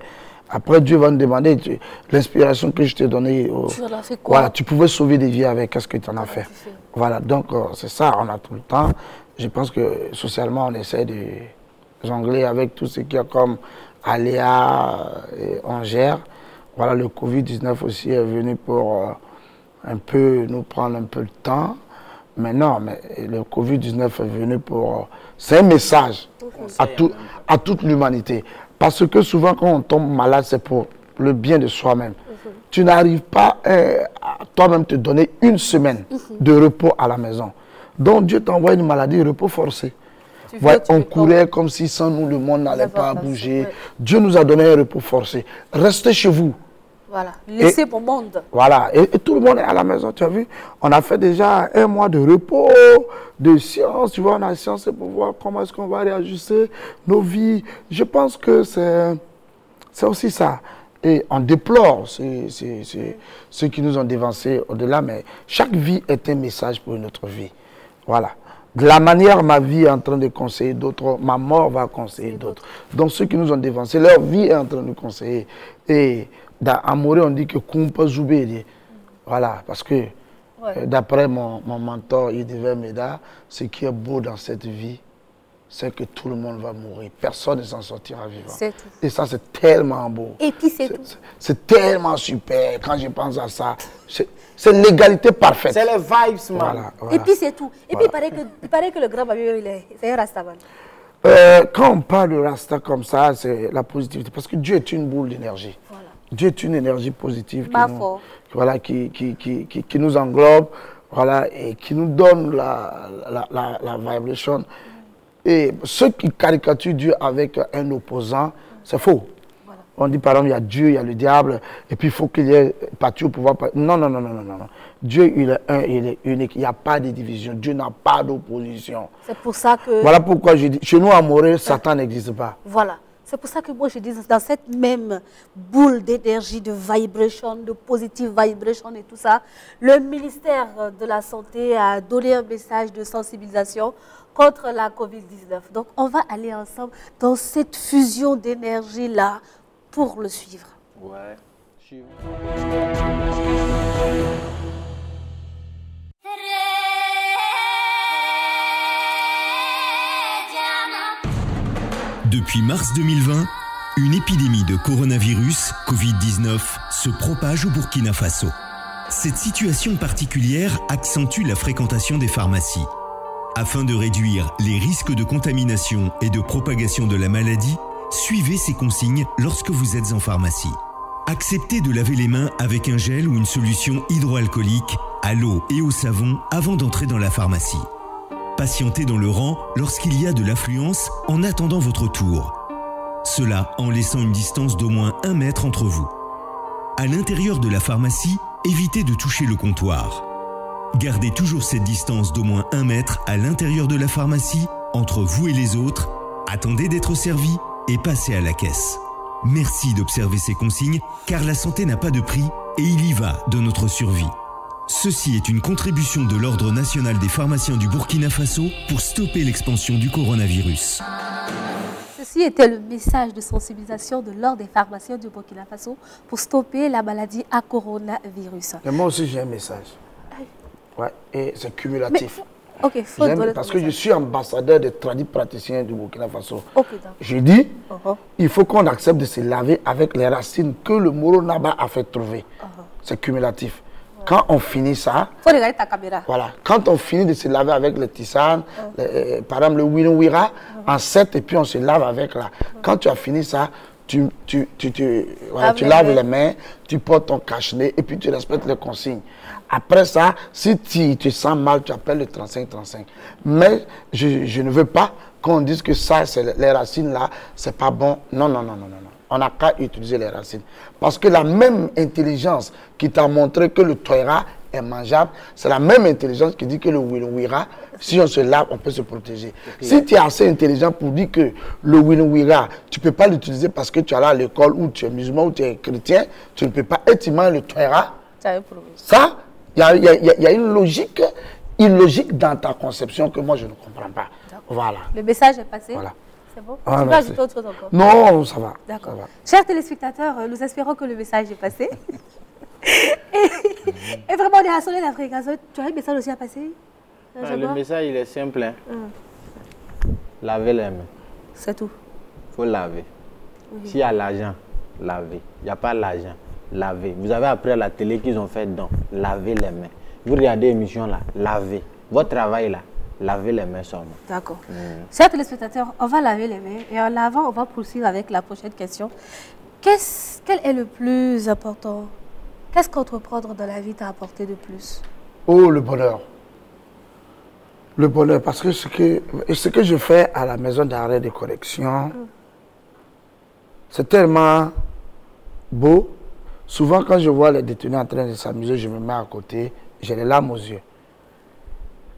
Après, Dieu va nous demander, l'inspiration que je t'ai donnée, Tu en as fait quoi? voilà, tu pouvais sauver des vies avec, qu'est-ce que tu en as fait? Voilà, donc c'est ça, on a tout le temps. Je pense que socialement, on essaie de jongler avec tout ce qu'il y a comme aléas, on gère. Voilà, le Covid-19 aussi est venu pour un peu nous prendre un peu de temps. Mais non, mais le Covid-19 est venu pour... c'est un message à toute l'humanité. Parce que souvent, quand on tombe malade, c'est pour le bien de soi-même. tu n'arrives pas à toi-même te donner une semaine de repos à la maison. Donc Dieu t'envoie une maladie, repos forcé. Ouais, on courait comme si sans nous le monde n'allait pas bouger. Ouais. Dieu nous a donné un repos forcé. Restez chez vous. Voilà, laissez mon monde. Voilà, et tout le monde est à la maison, tu as vu. On a fait déjà 1 mois de repos, de science, tu vois, on a science pour voir comment est-ce qu'on va réajuster nos vies. Je pense que c'est aussi ça. Et on déplore ceux qui nous ont dévancés au-delà, mais chaque vie est un message pour une autre vie. Voilà. De la manière ma vie est en train de conseiller d'autres, ma mort va conseiller d'autres. Donc ceux qui nous ont dévancés, leur vie est en train de conseiller. Et dans Amoré, on dit que Kumpa Zoubé. Voilà, parce que d'après mon mentor, Yves Meda, ce qui est beau dans cette vie, c'est que tout le monde va mourir. Personne ne s'en sortira vivant. Et ça, c'est tellement beau. Et puis c'est tout. C'est tellement super. Quand je pense à ça, c'est l'égalité parfaite. C'est les vibes, man. Voilà. Et puis c'est tout. Et puis il paraît que le grand Babio, c'est un Rastaman. Quand on parle de Rasta comme ça, c'est la positivité. Parce que Dieu est une boule d'énergie. Voilà. Dieu est une énergie positive qui nous englobe, voilà, et qui nous donne la vibration. Et ceux qui caricaturent Dieu avec un opposant, c'est faux. Voilà. On dit par exemple, il y a Dieu, il y a le diable, et puis il faut qu'il y ait parti au pouvoir. Non, non, non, non, non, non. Dieu, il est un, il est unique. Il n'y a pas de division. Dieu n'a pas d'opposition. C'est pour ça que... Voilà pourquoi je dis, chez nous, à Morée, Satan n'existe pas. Voilà. C'est pour ça que moi, je dis, dans cette même boule d'énergie, de vibration, de positive vibration et tout ça, le ministère de la Santé a donné un message de sensibilisation contre la COVID-19. Donc, on va aller ensemble dans cette fusion d'énergie-là pour le suivre. Ouais, suivre. Depuis mars 2020, une épidémie de coronavirus, Covid-19, se propage au Burkina Faso. Cette situation particulière accentue la fréquentation des pharmacies. Afin de réduire les risques de contamination et de propagation de la maladie, suivez ces consignes lorsque vous êtes en pharmacie. Acceptez de laver les mains avec un gel ou une solution hydroalcoolique, à l'eau et au savon avant d'entrer dans la pharmacie. Patientez dans le rang lorsqu'il y a de l'affluence en attendant votre tour. Cela en laissant une distance d'au moins 1 mètre entre vous. À l'intérieur de la pharmacie, évitez de toucher le comptoir. Gardez toujours cette distance d'au moins 1 mètre à l'intérieur de la pharmacie, entre vous et les autres. Attendez d'être servi et passez à la caisse. Merci d'observer ces consignes, car la santé n'a pas de prix et il y va de notre survie. Ceci est une contribution de l'Ordre national des pharmaciens du Burkina Faso pour stopper l'expansion du coronavirus. Ceci était le message de sensibilisation de l'Ordre des pharmaciens du Burkina Faso pour stopper la maladie à coronavirus. Et moi aussi j'ai un message. Ouais, et c'est cumulatif. Mais, okay, parce que je suis ambassadeur des tradis praticiens du Burkina Faso. Okay, je dis, il faut qu'on accepte de se laver avec les racines que le Moro Naba a fait trouver. C'est cumulatif. Quand on finit ça, faut regarder ta caméra. Voilà, quand on finit de se laver avec le tisane, par exemple le Winouira, en 7, et puis on se lave avec là. Quand tu as fini ça, tu laves les mains, tu portes ton cache-nez et puis tu respectes les consignes. Après ça, si tu te sens mal, tu appelles le 35-35. Mais je ne veux pas qu'on dise que ça, c'est les racines là, c'est pas bon. Non, non, non, non, non. On n'a qu'à utiliser les racines. Parce que la même intelligence qui t'a montré que le toira est mangeable, c'est la même intelligence qui dit que le winouira, si on se lave, on peut se protéger. Si tu es assez intelligent pour dire que le winouira, tu ne peux pas l'utiliser parce que tu es là à l'école ou tu es musulman ou tu es chrétien, tu ne peux pas étimer le toira. Ça, il y a une logique illogique dans ta conception que moi je ne comprends pas. Voilà. Le message est passé. Voilà. C'est bon? Tu vas ajouter autre chose encore? Non, ça va. D'accord. Chers téléspectateurs, nous espérons que le message est passé. et vraiment, on est à Soleil d'Afrique. Tu as un message aussi à passer? Le message, il est simple. Hein. Laver les mains. C'est tout. Il faut laver. S'il y a l'argent, laver. Il n'y a pas l'argent, laver. Vous avez appris à la télé qu'ils ont fait donc laver les mains. Vous regardez l'émission là, laver. Votre travail là, laver les mains seulement. D'accord. Chers téléspectateurs, on va laver les mains et en lavant, on va poursuivre avec la prochaine question. Quel est le plus important Qu'est-ce qu'entreprendre dans la vie t'a apporté de plus? Oh, le bonheur. Le bonheur, parce que ce que je fais à la maison d'arrêt de correction, c'est tellement beau. Souvent, quand je vois les détenus en train de s'amuser, je me mets à côté, j'ai les larmes aux yeux.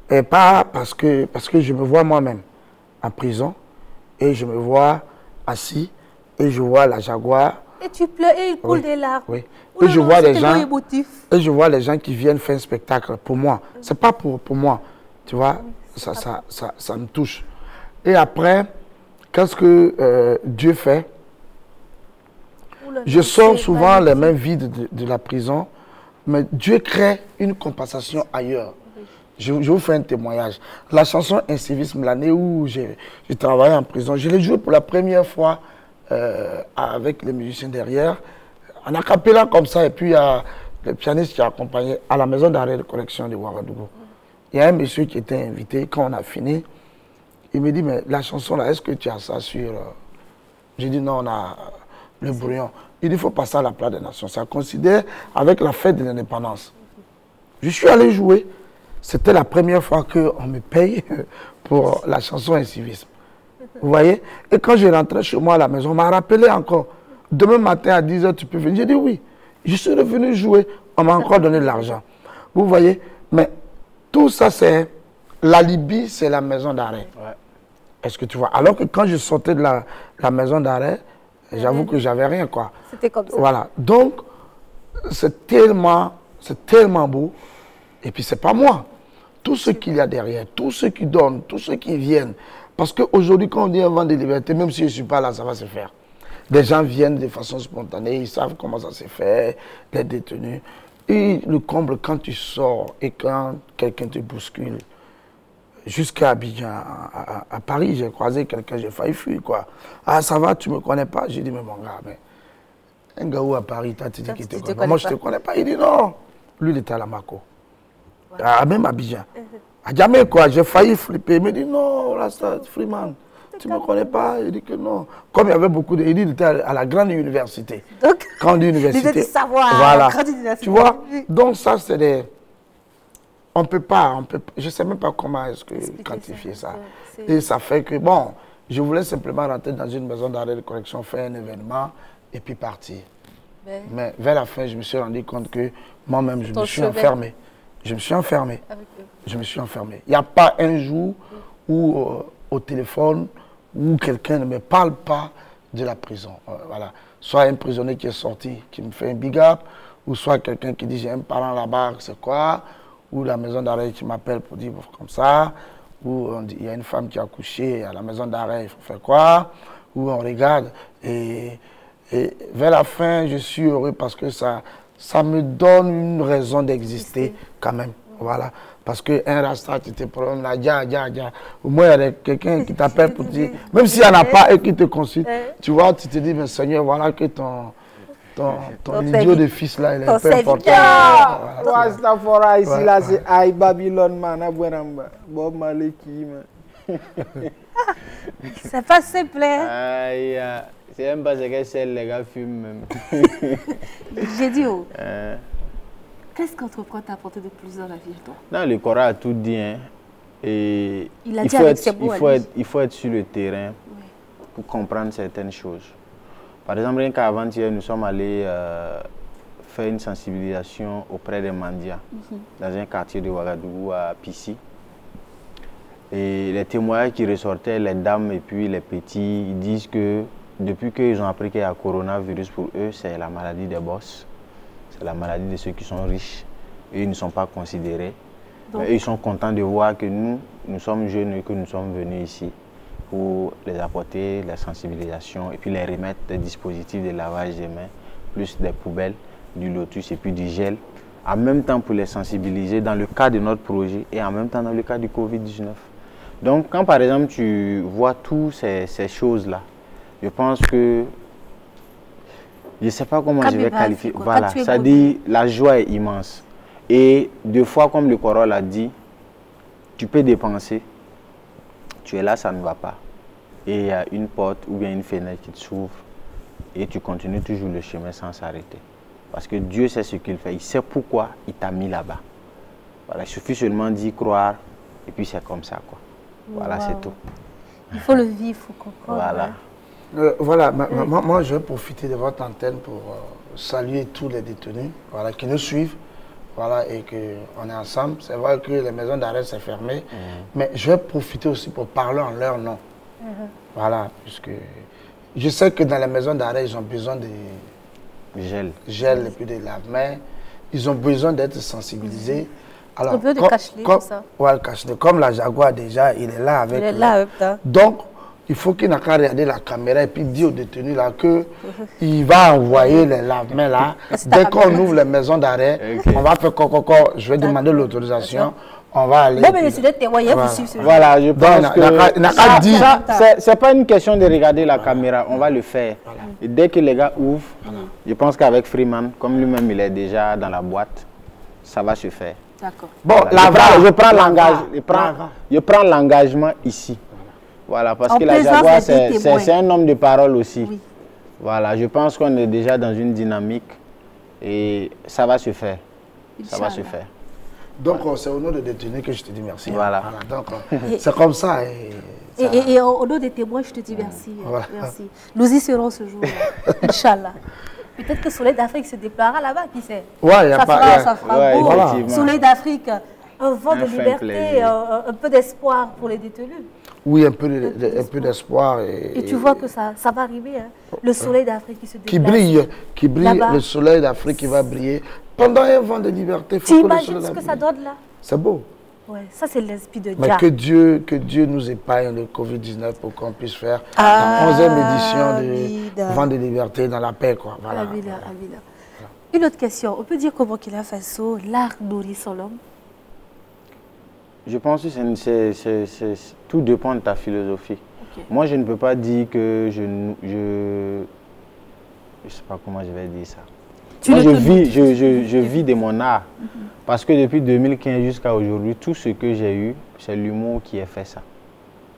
Et pas parce que je me vois moi-même en prison, et je me vois assis, et je vois la Jaguar. Et tu pleures et il coule des larmes. Oui. Oh Et je vois les gens. Émotif. Et je vois les gens qui viennent faire un spectacle pour moi. C'est pas pour moi. Tu vois, ça me touche. Et après, qu'est-ce que Dieu fait? Je sors souvent les mains vides de la prison, mais Dieu crée une compensation ailleurs. Je vous fais un témoignage. La chanson Incivisme, l'année où j'ai travaillé en prison, je l'ai jouée pour la première fois avec les musiciens derrière, en acapella comme ça, et puis il y a le pianiste qui a accompagné à la maison d'arrêt de correction de Ouagadougou. Il y a un monsieur qui était invité, quand on a fini, il me dit, mais la chanson là, est-ce que tu as ça sur... J'ai dit, non, on a le brouillon. Il dit, il faut passer à la place des nations. Ça considère avec la fête de l'indépendance. Je suis allé jouer. C'était la première fois qu'on me paye pour la chanson Incivisme. Vous voyez? Et quand je rentrais chez moi à la maison, on m'a rappelé encore. Demain matin à 10h, tu peux venir. J'ai dit oui. Je suis revenu jouer. On m'a encore donné de l'argent. Vous voyez? Mais tout ça, c'est... La Libye, c'est la maison d'arrêt. Ouais. Est-ce que tu vois? Alors que quand je sortais de la maison d'arrêt, j'avoue que j'avais rien, quoi. C'était comme ça. Voilà. Donc, c'est tellement beau. Et puis, c'est pas moi. Tout ce qu'il y a derrière, tous ceux qui donnent, tous ceux qui viennent. Parce qu'aujourd'hui, quand on dit un vent de liberté, même si je ne suis pas là, ça va se faire. Des gens viennent de façon spontanée, ils savent comment ça se fait, les détenus. Et le comble, quand tu sors et quand quelqu'un te bouscule, jusqu'à Abidjan, à Paris, j'ai croisé quelqu'un, j'ai failli fuir, quoi. Ah, ça va, tu ne me connais pas? J'ai dit, mais mon gars, mais un gars où à Paris, tu dit qu'il te connaît. Moi, je ne te connais pas. Il dit, non. Lui, il était à la Mako. Voilà. Même à Abidjan. À jamais, quoi, j'ai failli flipper. Il me dit, non, Rasta, Freeman, tu ne me connais pas? Il dit que non. Comme il y avait beaucoup de... Il dit qu'il était à la grande université. Donc, grande université. Il était savoir. Voilà. Tu vois? Donc, ça, c'est des... On ne peut pas, je ne sais même pas comment est-ce que quantifier ça. Et ça fait que, bon, je voulais simplement rentrer dans une maison d'arrêt de correction, faire un événement et puis partir. Mais vers la fin, je me suis rendu compte que moi-même, je me suis enfermé. Je me suis enfermé. Je me suis enfermé. Il n'y a pas un jour où, au téléphone, où quelqu'un ne me parle pas de la prison. Voilà. Soit un prisonnier qui est sorti, qui me fait un big up, ou soit quelqu'un qui dit, j'ai un parent là-bas, c'est quoi? Ou la maison d'arrêt qui m'appelle pour dire comme ça, ou il y a une femme qui a accouché à la maison d'arrêt, il faut faire quoi, ou on regarde. Et vers la fin, je suis heureux parce que ça me donne une raison d'exister quand même. Voilà. Parce qu'un Rasta, tu te problème là, au moins il y a quelqu'un qui t'appelle pour dire, même s'il n'y en a pas et qui te consulte, tu vois, tu te dis, mais Seigneur, voilà que ton idiot de fils là, il est un peu important. Rasta fora ici là, c'est Aïe Babylone, man, Bob Marley qui, c'est pas simple, hein? Aïe, c'est même pas ce que c'est les gars fument même. J'ai dit, oh. Qu'est-ce qu'entreprendre t'a apporté de plus dans la vie, toi? Non, le Coran a tout dit, hein. Et il faut être sur le terrain pour comprendre certaines choses. Par exemple, rien qu'avant-hier, nous sommes allés faire une sensibilisation auprès des Mandias dans un quartier de Ouagadougou à Pissi. Et les témoignages qui ressortaient, les dames et puis les petits, ils disent que depuis qu'ils ont appris qu'il y a un coronavirus pour eux, c'est la maladie des boss. C'est la maladie de ceux qui sont riches. Et ils ne sont pas considérés. Mais ils sont contents de voir que nous sommes jeunes et que nous sommes venus ici pour les apporter la sensibilisation et puis les remettre des dispositifs de lavage des mains, plus des poubelles, du lotus et puis du gel. En même temps pour les sensibiliser dans le cadre de notre projet et en même temps dans le cadre du Covid-19. Donc quand par exemple tu vois toutes ces choses-là, je pense que, je ne sais pas comment je vais qualifier, voilà, ça dit la joie est immense. Et deux fois comme le Coran l'a dit, tu peux dépenser. Tu es là, ça ne va pas. Et il y a une porte ou bien une fenêtre qui te s'ouvre et tu continues toujours le chemin sans s'arrêter. Parce que Dieu sait ce qu'il fait. Il sait pourquoi il t'a mis là-bas. Voilà, il suffit seulement d'y croire et puis c'est comme ça, quoi. Voilà, c'est tout. Il faut le vivre, il faut comprendre. Voilà. Voilà, moi je vais profiter de votre antenne pour saluer tous les détenus, voilà, qui nous suivent, voilà, et qu'on est ensemble. C'est vrai que les maisons d'arrêt sont fermées, mais je vais profiter aussi pour parler en leur nom. Voilà, puisque je sais que dans les maisons d'arrêt, ils ont besoin de gel et puis de lave-mains. Ils ont besoin d'être sensibilisés. Alors, un peu de cache-nez, tout ça. Ouais, le cache-nez. Comme la Jaguar déjà, il est là avec. Il est là avec toi. Donc, il faut qu'il n'a qu'à regarder la caméra et puis dire aux détenus là qu'il va envoyer les lave-mains là. Dès qu'on ouvre les maisons d'arrêt, on va faire je vais demander l'autorisation. On va aller. Bon, mais les témoigner, vous suivez ce Voilà, je pense que c'est pas une question de regarder la caméra, on va le faire. Voilà. Et dès que les gars ouvrent, je pense qu'avec Freeman, comme lui-même il est déjà dans la boîte, ça va se faire. D'accord. Bon, voilà. Je prends l'engagement ici. Voilà, parce que la Jaguar, c'est un homme de parole aussi. Oui. Voilà, je pense qu'on est déjà dans une dynamique et ça va se faire. Ça va se faire. Donc, c'est au nom des détenus que je te dis merci. Voilà. Donc, c'est comme ça. Et au nom des témoins, je te dis merci. Voilà. Merci. Nous y serons ce jour-là. Inch'Allah. Peut-être que Soleil d'Afrique se déploiera là-bas, qui sait. Ouais, ça fera beau. Voilà. Soleil d'Afrique, un vent de liberté, un peu d'espoir pour les détenus. Oui, un peu d'espoir. Et tu vois que ça va arriver. Hein. Le Soleil d'Afrique qui se déplace. Qui brille, le Soleil d'Afrique qui va briller. Pendant un vent de liberté, tu imagines ce que ça donne là? C'est beau. Ouais, ça c'est l'esprit de Dieu. Mais que Dieu nous épargne le Covid-19 pour qu'on puisse faire la 11e édition de Vent de liberté dans la paix, quoi. Voilà. Une autre question, on peut dire qu'au Burkina Faso, l'art nourrit son homme? Je pense que tout dépend de ta philosophie. Okay. Moi, je ne peux pas dire que je ne sais pas comment je vais dire ça. Moi, je vis de mon art. Parce que depuis 2015 jusqu'à aujourd'hui, tout ce que j'ai eu, c'est l'humour qui a fait ça.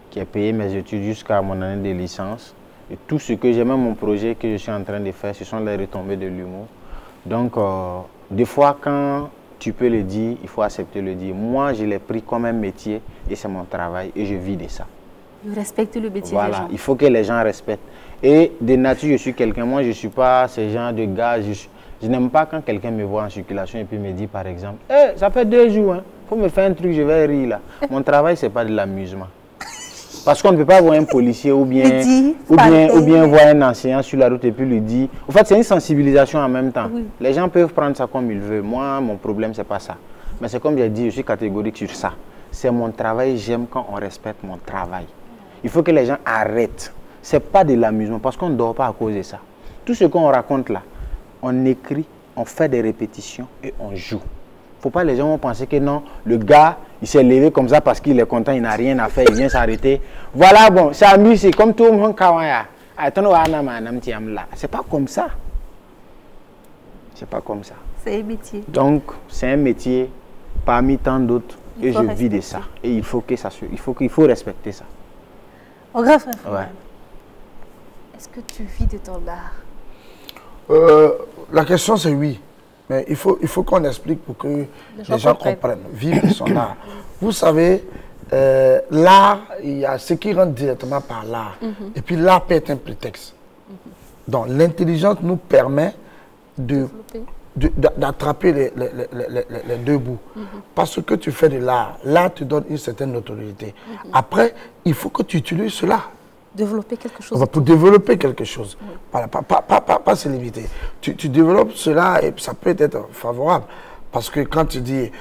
Qui a payé mes études jusqu'à mon année de licence. Et tout ce que j'ai, même mon projet que je suis en train de faire, ce sont les retombées de l'humour. Donc, des fois, quand tu peux le dire, il faut accepter le dire. Moi, je l'ai pris comme un métier et c'est mon travail et je vis de ça. Je respecte le métier des gens. Voilà, il faut que les gens respectent. Et de nature, je suis quelqu'un, moi, je ne suis pas ce genre de gars. Je n'aime pas quand quelqu'un me voit en circulation et puis me dit, par exemple, hey, ça fait 2 jours, il faut me faire un truc, je vais rire là. Mon travail, ce n'est pas de l'amusement. Parce qu'on ne peut pas voir un policier ou bien voir un enseignant sur la route et puis lui dire. En fait, c'est une sensibilisation en même temps. Oui. Les gens peuvent prendre ça comme ils veulent. Moi, mon problème, ce n'est pas ça. Mais c'est comme j'ai dit, je suis catégorique sur ça. C'est mon travail, j'aime quand on respecte mon travail. Il faut que les gens arrêtent. Ce n'est pas de l'amusement parce qu'on ne dort pas à cause de ça. Tout ce qu'on raconte là, on écrit, on fait des répétitions et on joue. Il ne faut pas les gens vont penser que non, le gars, il s'est levé comme ça parce qu'il est content, il n'a rien à faire, il vient s'arrêter. Voilà, bon, c'est amusé, comme tout le monde. C'est pas comme ça. C'est pas comme ça. C'est un métier. Donc, c'est un métier parmi tant d'autres et je vis de ça. Et il faut respecter ça. Au grand frère, ouais. Est-ce que tu vis de ton art? La question c'est oui. Mais il faut qu'on explique pour que les gens comprennent. Vivre de son art. Vous savez, l'art, il y a ce qui rentre directement par l'art. Et puis l'art peut être un prétexte. Donc l'intelligence nous permet d'attraper les deux bouts. Parce que tu fais de l'art, l'art te donne une certaine notoriété. Après, il faut que tu utilises cela. Développer quelque chose. Pour développer quelque chose. Oui. Pas se limiter. Tu développes cela et ça peut être favorable. Parce que quand tu dis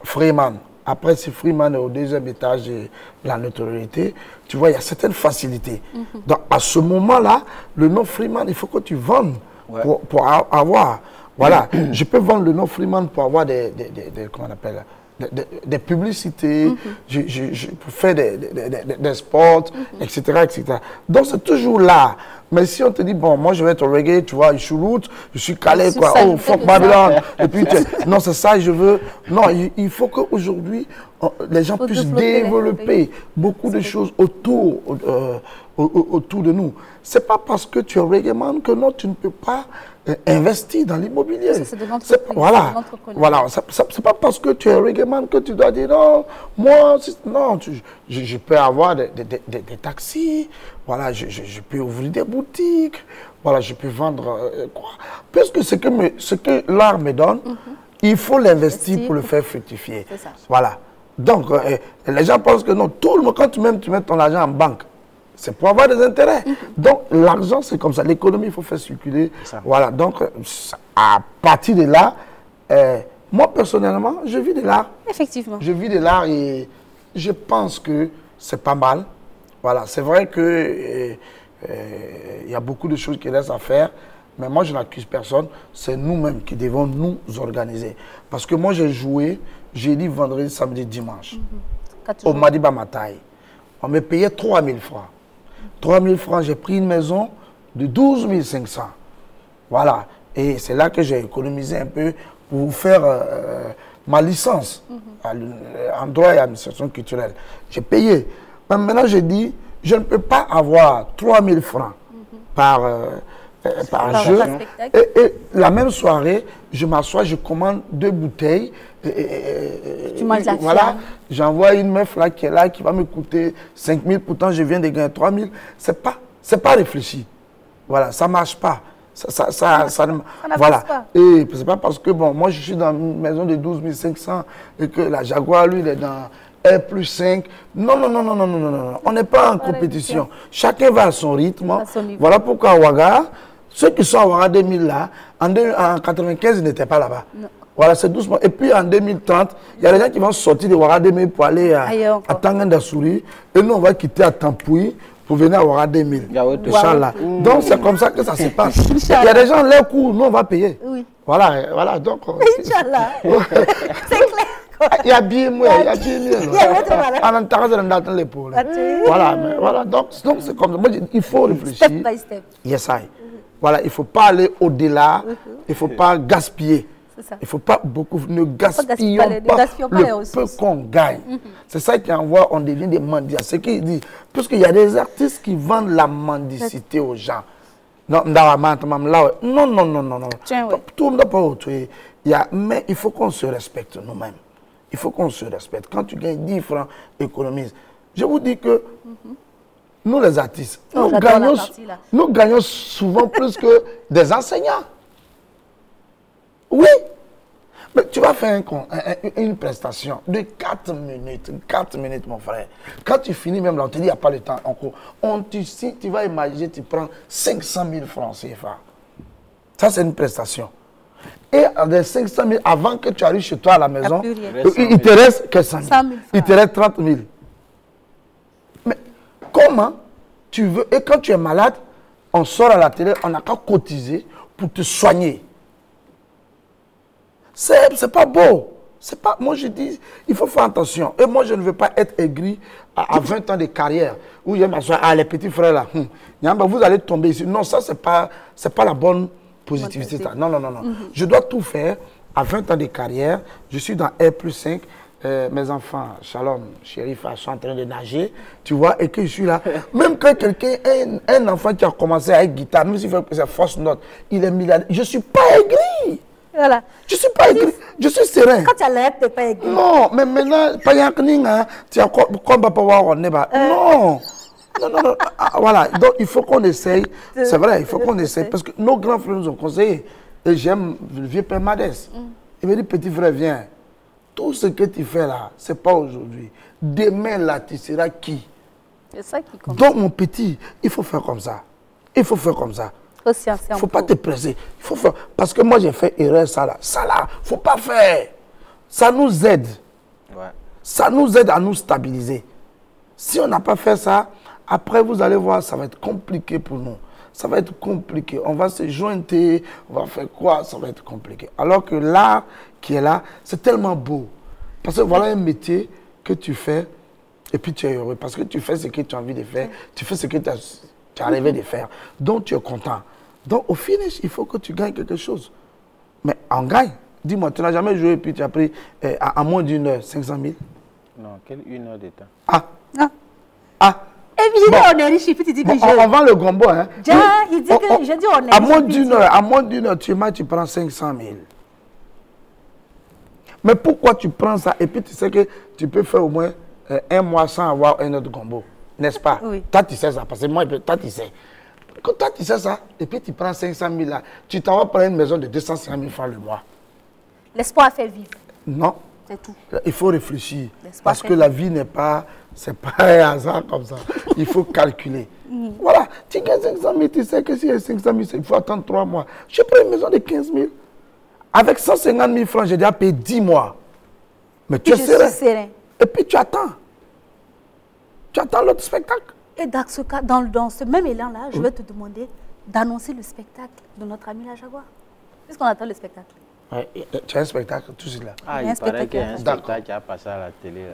Freeman, après si Freeman est au 2e étage de la notoriété, tu vois, il y a certaines facilités. Donc à ce moment-là, le nom Freeman, il faut que tu vendes pour avoir. Voilà, je peux vendre le nom Freeman pour avoir comment on appelle, des publicités, pour faire des sports, etc., etc. Donc c'est toujours là. Mais si on te dit, bon, moi je vais être reggae, tu vois, je suis route, je suis calé, quoi, oh, fuck Babylon, et puis non, c'est ça, je veux. Non, il faut qu'aujourd'hui, les gens puissent développer beaucoup de choses autour de nous. Ce n'est pas parce que tu es reggaeman que non, tu ne peux pas investir dans l'immobilier. C'est de l'entreprise. Voilà. C'est pas parce que tu es reggaeman que tu dois dire non, moi, non, je peux avoir des taxis, voilà, je peux ouvrir des boutiques, voilà, je peux vendre quoi. Puisque ce que l'art me donne, il faut l'investir pour le faire fructifier. Voilà. Donc, les gens pensent que non, tout le monde, quand tu mets ton argent en banque, c'est pour avoir des intérêts. Donc, l'argent, c'est comme ça. L'économie, il faut faire circuler. Voilà. Donc, à partir de là, moi, personnellement, je vis de l'art. Effectivement. Je vis de l'art et je pense que c'est pas mal. Voilà. C'est vrai que il y a beaucoup de choses qui restent à faire. Mais moi, je n'accuse personne. C'est nous-mêmes qui devons nous organiser. Parce que moi, j'ai joué jeudi, vendredi, samedi, dimanche. Au Madiba Mataï. On me payait 3 000 francs. 3 000 francs, j'ai pris une maison de 12 500. Voilà. Et c'est là que j'ai économisé un peu pour faire ma licence en droit et administration culturelle. J'ai payé. Mais maintenant, j'ai dit, je ne peux pas avoir 3 000 francs par jeu. Et la même soirée, je m'assois, je commande 2 bouteilles. Tu manges la voilà, j'envoie une meuf là qui est là, qui va me coûter 5 000, pourtant je viens de gagner 3 000. C'est pas réfléchi. Voilà, ça marche pas. Voilà. Pas. Et c'est pas parce que, bon, moi je suis dans une maison de 12 500 et que la Jaguar, lui, il est dans R+5. Non. On n'est pas en compétition. Chacun va à son rythme. Voilà pourquoi à Ouaga, ceux qui sont à Ouaga 2000 là, en 1995, ils n'étaient pas là-bas. Voilà, c'est doucement. Et puis en 2030, il y a des gens qui vont sortir de Ouaga 2000 pour aller à Tangandasouri. Et nous, on va quitter à Tampoui pour venir à Ouaga 2000. Inch'Allah. Donc c'est comme ça que ça se passe. Il y a des gens, leur coût, nous, on va payer. Oui. Voilà. Donc. Inch'Allah. C'est clair. Il y a bien mieux. Voilà. Donc c'est comme ça. Moi, il faut réfléchir. Step by step. Yes, I. Voilà, il ne faut pas aller au-delà, il ne faut pas gaspiller. Il ne faut pas beaucoup, ne gaspillons pas le peu qu'on gagne. C'est ça qui envoie, on devient des mendiants. C'est ce qu'il dit. Puisqu'il y a des artistes qui vendent la mendicité aux gens. Non. Tout le monde n'a pas autre. Mais il faut qu'on se respecte nous-mêmes. Il faut qu'on se respecte. Quand tu gagnes 10 francs, économise. Je vous dis que nous, les artistes, nous gagnons souvent plus que des enseignants. Oui. Mais tu vas faire une prestation de 4 minutes. 4 minutes, mon frère. Quand tu finis, même là, on te dit, il n'y a pas le temps encore. Si tu vas imaginer, tu prends 500 000 francs CFA. Ça, c'est une prestation. Et des 500 000, avant que tu arrives chez toi à la maison, il te reste que 100 000. Il te reste 30 000. Mais comment tu veux, et quand tu es malade, on sort à la télé, on n'a qu'à cotiser pour te soigner. C'est pas beau. Moi je dis, il faut faire attention. Et moi je ne veux pas être aigri à 20 ans de carrière, où je m'assois, les petits frères là, vous allez tomber ici. Non, ça c'est pas la bonne positivité. Non. Je dois tout faire à 20 ans de carrière. Je suis dans R+5. Mes enfants, Shalom, Sherifa, sont en train de nager, tu vois, et que je suis là. Même quand quelqu'un, un enfant qui a commencé avec guitare, même s'il fait ses fausses notes, il est milliardaire. Je ne suis pas aigri. Voilà. Je ne suis pas aigri. Je suis serein. Quand tu as l'air, tu n'es pas aigri. Non, mais maintenant, pas yankininga, tu as comme papa on n'est pas. Non. Voilà. Donc, il faut qu'on essaye. C'est vrai, il faut qu'on essaye. Parce que nos grands frères nous ont conseillé. Et j'aime le vieux père Madès. Il me dit, petit frère, viens. Tout ce que tu fais là, ce n'est pas aujourd'hui. Demain là, tu seras qui? C'est ça qui compte. Donc mon petit, il faut faire comme ça. Il faut faire comme ça. Il ne faut pas te presser. Il faut faire. Parce que moi j'ai fait erreur ça là. Ça là, il ne faut pas faire. Ça nous aide. Ouais. Ça nous aide à nous stabiliser. Si on n'a pas fait ça, après vous allez voir, ça va être compliqué pour nous. Ça va être compliqué. On va se jointer, on va faire quoi? Ça va être compliqué. Alors que l'art qui est là, c'est tellement beau. Parce que voilà un métier que tu fais et puis tu es heureux. Parce que tu fais ce que tu as envie de faire, tu fais ce que tu as rêvé de faire. Donc tu es content. Donc au finish, il faut que tu gagnes quelque chose. Mais on gagne. Dis-moi, tu n'as jamais joué et puis tu as pris à moins d'une heure 500 000? Non, quelle 1 heure de temps? Ah. Ah. Ah. Et puis, j'ai dit, on est riche, puis tu dis que on vend le gombo, hein. Il dit que, j'ai dit, on est riche. À moins d'une heure, tu prends 500 000. Mais pourquoi tu prends ça? Et puis tu sais que tu peux faire au moins 1 mois sans avoir un autre gombo. N'est-ce pas? Oui. Toi, tu sais ça, parce que moi, toi, tu sais. Quand toi, tu sais ça, et puis tu prends 500 000 là, tu t'en vas prendre une maison de 250 000 francs le mois. L'espoir fait vivre. Non. C'est tout. Il faut réfléchir. L'espoir Parce que la vie n'est pas... C'est pas un hasard comme ça. Il faut calculer. Voilà. Tu gagnes 500 000, tu sais que si il y a 500 000, il faut attendre 3 mois. Je prends une maison de 15 000. Avec 150 000 francs, j'ai déjà payé 10 mois. Mais tu es serein. Et puis tu attends. Tu attends l'autre spectacle. Et dans ce cas, dans ce même élan-là, je vais te demander d'annoncer le spectacle de notre ami la Jaguar. Puisqu'on attend le spectacle. Ouais, tu as un spectacle tout de suite là. Ah, il paraît qu'il y a un spectacle qui a passé à la télé.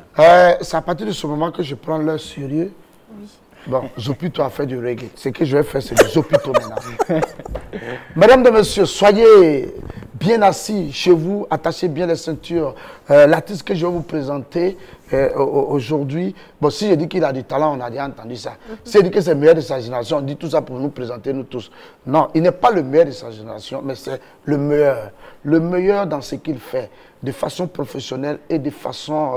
C'est à partir de ce moment que je prends leur sérieux. Oui. Bon, Zopito a fait du reggae. Ce que je vais faire, c'est du Zopito maintenant. Mesdames et messieurs, soyez bien assis chez vous, attachez bien les ceintures. L'artiste que je vais vous présenter aujourd'hui, bon, si je dis qu'il a du talent, on a déjà entendu ça. Si je dis que c'est le meilleur de sa génération, on dit tout ça pour nous présenter, nous tous. Non, il n'est pas le meilleur de sa génération, mais c'est le meilleur. Le meilleur dans ce qu'il fait, de façon professionnelle et de façon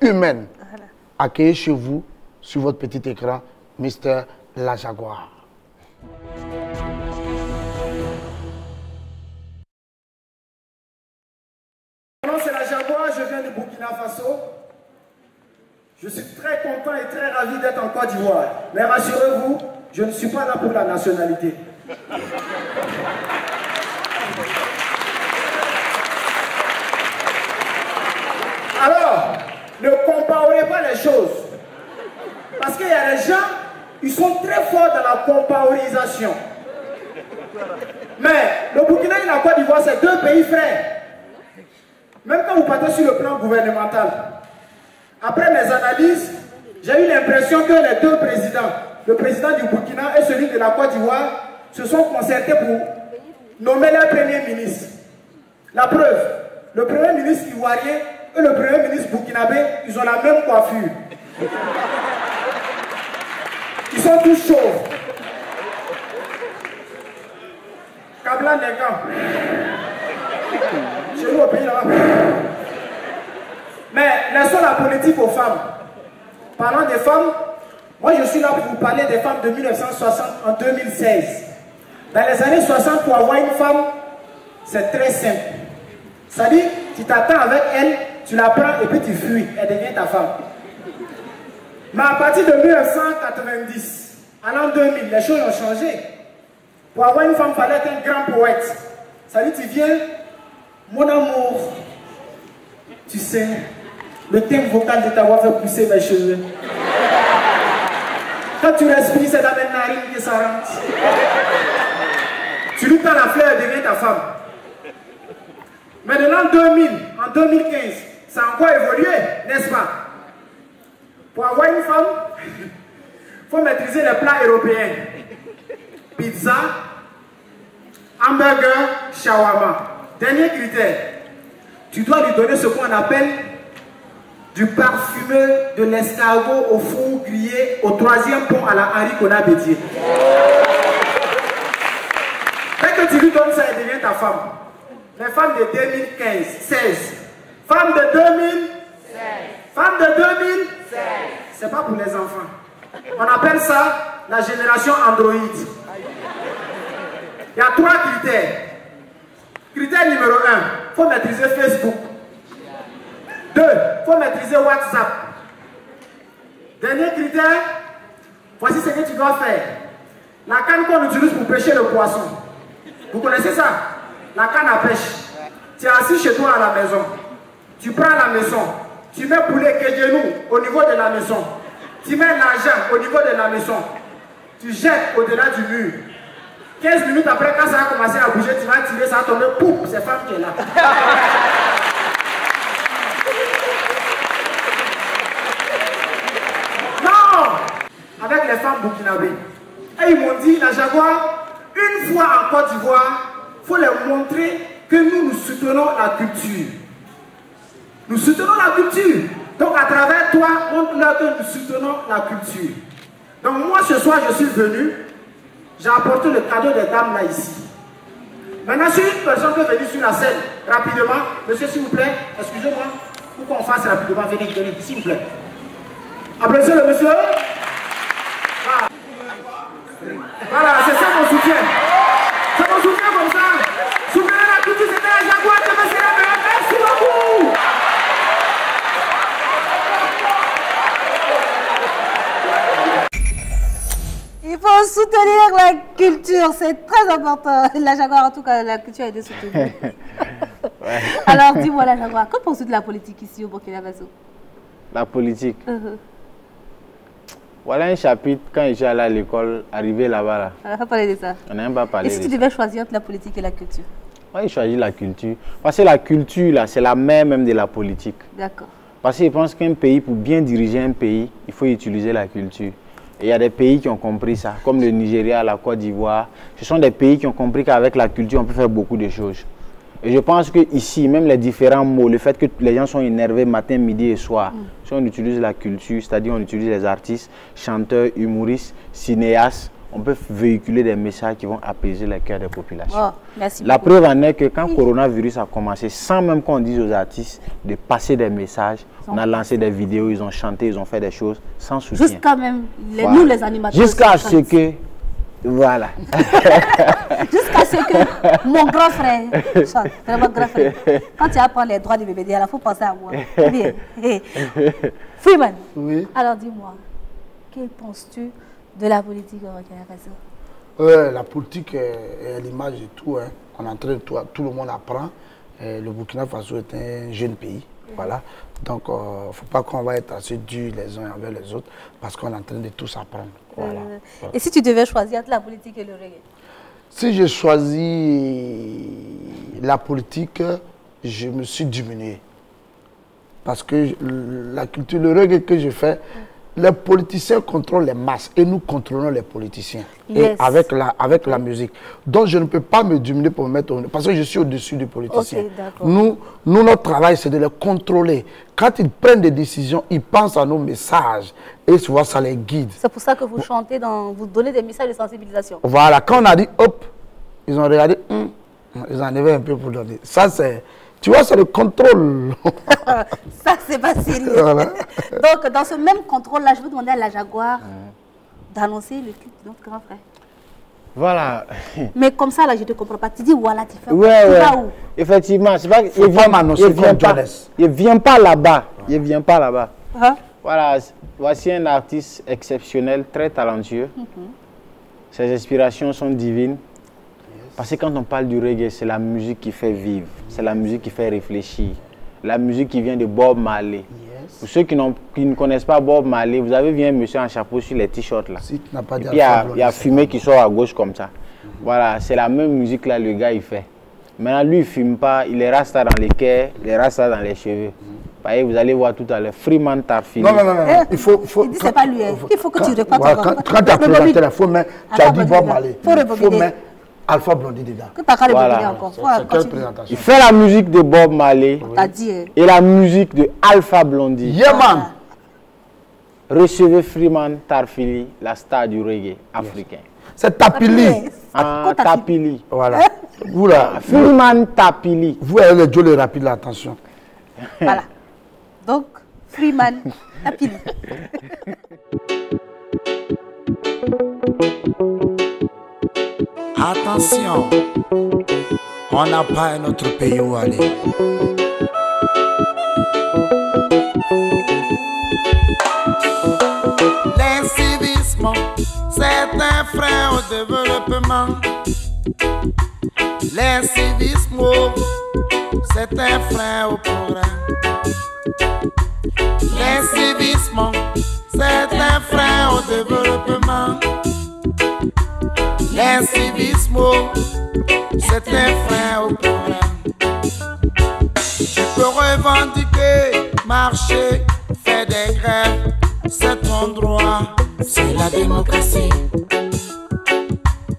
humaine. Voilà. Accueillez chez vous, sur votre petit écran, Mr. La Jaguar. Mon nom c'est La Jaguar, je viens du Burkina Faso. Je suis très content et très ravi d'être en Côte d'Ivoire. Mais rassurez-vous, je ne suis pas là pour la nationalité. Alors, ne comparez pas les choses. Parce qu'il y a des gens, ils sont très forts dans la comparisation. Mais le Burkina et la Côte d'Ivoire, c'est 2 pays frères. Même quand vous partez sur le plan gouvernemental, après mes analyses, j'ai eu l'impression que les 2 présidents, le président du Burkina et celui de la Côte d'Ivoire, se sont concertés pour nommer leur premier ministre. La preuve, le premier ministre ivoirien et le premier ministre burkinabé, ils ont la même coiffure. Ils sont tous chauves. Kablan les gars. Chez nous au pays là-bas. Mais laissons la politique aux femmes. Parlant des femmes, moi je suis là pour vous parler des femmes de 1960 en 2016. Dans les années 60, pour avoir une femme, c'est très simple. C'est-à-dire, tu t'attends avec elle, tu la prends et puis tu fuis, elle devient ta femme. Mais à partir de 1990, à l'an 2000, les choses ont changé. Pour avoir une femme, il fallait être un grand poète. C'est-à-dire, tu viens, mon amour, tu sais, le thème vocal de ta voix fait pousser mes cheveux. Quand tu respires, c'est dans mes narines que ça rentre. Tu lui tends la fleur, elle devient ta femme. Mais de l'an 2000, en 2015, ça a encore évolué, n'est-ce pas? Pour avoir une femme, il faut maîtriser les plats européens. Pizza, hamburger, shawarma. Dernier critère, tu dois lui donner ce qu'on appelle du parfumé de l'escargot au four grillé au 3e pont à la Henri Conan Bédier. Dès que tu lui donnes ça, elle devient ta femme. Les femmes de 2015, 16. Femmes de 2016. Femmes de 2016. C'est pas pour les enfants. On appelle ça la génération Android. Il y a 3 critères. Critère numéro 1, il faut maîtriser Facebook. 2, il faut maîtriser WhatsApp. Dernier critère, voici ce que tu dois faire. La canne qu'on utilise pour pêcher le poisson. Vous connaissez ça? La canne à pêche. Tu es assis chez toi à la maison. Tu prends la maison. Tu mets poulet Kedjenou au niveau de la maison. Tu mets l'argent au niveau de la maison. Tu jettes au-delà du mur. 15 minutes après, quand ça va commencer à bouger, tu vas tirer, ça va tomber, pouf, c'est femme qui est là. Non! Avec les femmes burkinabées. Et ils m'ont dit, la Jaguar, une fois en Côte d'Ivoire, il faut leur montrer que nous soutenons la culture. Nous soutenons la culture. Donc à travers toi, montre-leur que nous soutenons la culture. Donc moi ce soir je suis venu, j'ai apporté le cadeau des dames là ici. Maintenant si une personne peut venir sur la scène rapidement, monsieur s'il vous plaît, excusez-moi, pour qu'on fasse rapidement, venez, s'il vous plaît. Applaudissez le monsieur. Voilà, c'est ça mon soutien. C'est mon soutien comme ça. Soutenez la culture, c'était la Jaguar de M. Merci beaucoup. Il faut soutenir la culture, c'est très important. La Jaguar, en tout cas, la culture est de soutenir. Ouais. Alors, dis-moi, la Jaguar, que penses-tu de la politique ici au Burkina Faso? La politique. Voilà un chapitre, quand je suis allé à l'école, arrivé là-bas. Là. On n'a pas parlé de ça. On n'a même pas parlé de ça. Et si tu devais choisir entre la politique et la culture? Oui, je choisis la culture. Parce que la culture, là, c'est la mère même de la politique. D'accord. Parce que je pense qu'un pays, pour bien diriger un pays, il faut utiliser la culture. Et il y a des pays qui ont compris ça, comme le Nigeria, la Côte d'Ivoire. Ce sont des pays qui ont compris qu'avec la culture, on peut faire beaucoup de choses. Et je pense qu'ici, même les différents mots, le fait que les gens sont énervés matin, midi et soir, si on utilise la culture, c'est-à-dire on utilise les artistes, chanteurs, humoristes, cinéastes, on peut véhiculer des messages qui vont apaiser les cœurs des populations. Oh, merci la beaucoup. preuve en est que quand le coronavirus a commencé, sans même qu'on dise aux artistes de passer des messages, on a lancé des vidéos, ils ont chanté, ils ont fait des choses sans soutien. Jusqu'à même, nous les animateurs. Jusqu'à ce que... Voilà. Jusqu'à ce que mon grand frère chante, vraiment grand frère. Quand tu apprends les droits du bébé, il faut penser à moi. Bien. Freeman, oui. Alors dis-moi, que penses-tu de la politique au Burkina Faso? La politique est l'image de tout. Hein. On est en train de tout le monde apprend. Le Burkina Faso est un jeune pays. Voilà. Donc, il ne faut pas qu'on va être assez durs les uns envers les autres parce qu'on est en train de tous apprendre. Voilà. Et si tu devais choisir entre la politique et le reggae? Si je choisis la politique, je me suis diminué. Parce que la culture, le reggae que je fais, les politiciens contrôlent les masses et nous contrôlons les politiciens. Yes. Et avec la musique. Donc je ne peux pas me diminuer pour me mettre au... Parce que je suis au-dessus des politiciens. Okay, nous, notre travail, c'est de les contrôler. Quand ils prennent des décisions, ils pensent à nos messages. Et souvent, ça les guide. C'est pour ça que vous chantez, vous donnez des messages de sensibilisation. Voilà. Quand on a dit hop, ils ont regardé, ils en avaient un peu pour donner. Ça, c'est... Tu vois, c'est le contrôle. Ça, c'est pas sérieux. Voilà. Donc, dans ce même contrôle-là, je veux demander à la Jaguar d'annoncer le clip de notre grand frère. Voilà. Mais comme ça, là, je ne te comprends pas. Tu dis, voilà, tu fais où? Effectivement. C'est pas qu'il ne vient pas là-bas. Il ne vient pas là-bas. Voilà. Voici un artiste exceptionnel, très talentueux. Ses inspirations sont divines. Parce que quand on parle du reggae, c'est la musique qui fait vivre, c'est la musique qui fait réfléchir. La musique qui vient de Bob Marley. Yes. Pour ceux qui ne connaissent pas Bob Marley, vous avez vu un monsieur en chapeau sur les t-shirts là. Si, il y a fumée qui sort à gauche comme ça. Voilà, c'est la même musique là, le gars il fait. Maintenant lui il ne fume pas, il est rasta dans les cœurs, il est rasta dans les cheveux. Vous allez voir tout à l'heure, Freeman Tarfili. Non. Il faut il dit c'est pas lui, il faut que tu répondes. Quand tu as présenté la faux main, tu as dit Bob Marley. Faut mettre Alpha Blondy dedans. Voilà. Quelle présentation? Il fait la musique de Bob Marley et la musique de Alpha Blondy. Yeah, man. Recevez Freeman Tarfili, la star du reggae africain. C'est Tapili. Tapili. Voilà. Vous là, Freeman Tapili. Vous avez le Joe rapide, là, attention. Voilà. Donc, Freeman Tapili. Attention, on n'a pas un autre pays où aller. L'incivisme, c'est un frein au développement. L'incivisme, c'est un frein au progrès. L'incivisme, c'est un frein au développement. L'incivisme, c'est un frein au progrès. Tu peux revendiquer, marcher, faire des grèves, c'est ton droit, c'est la démocratie.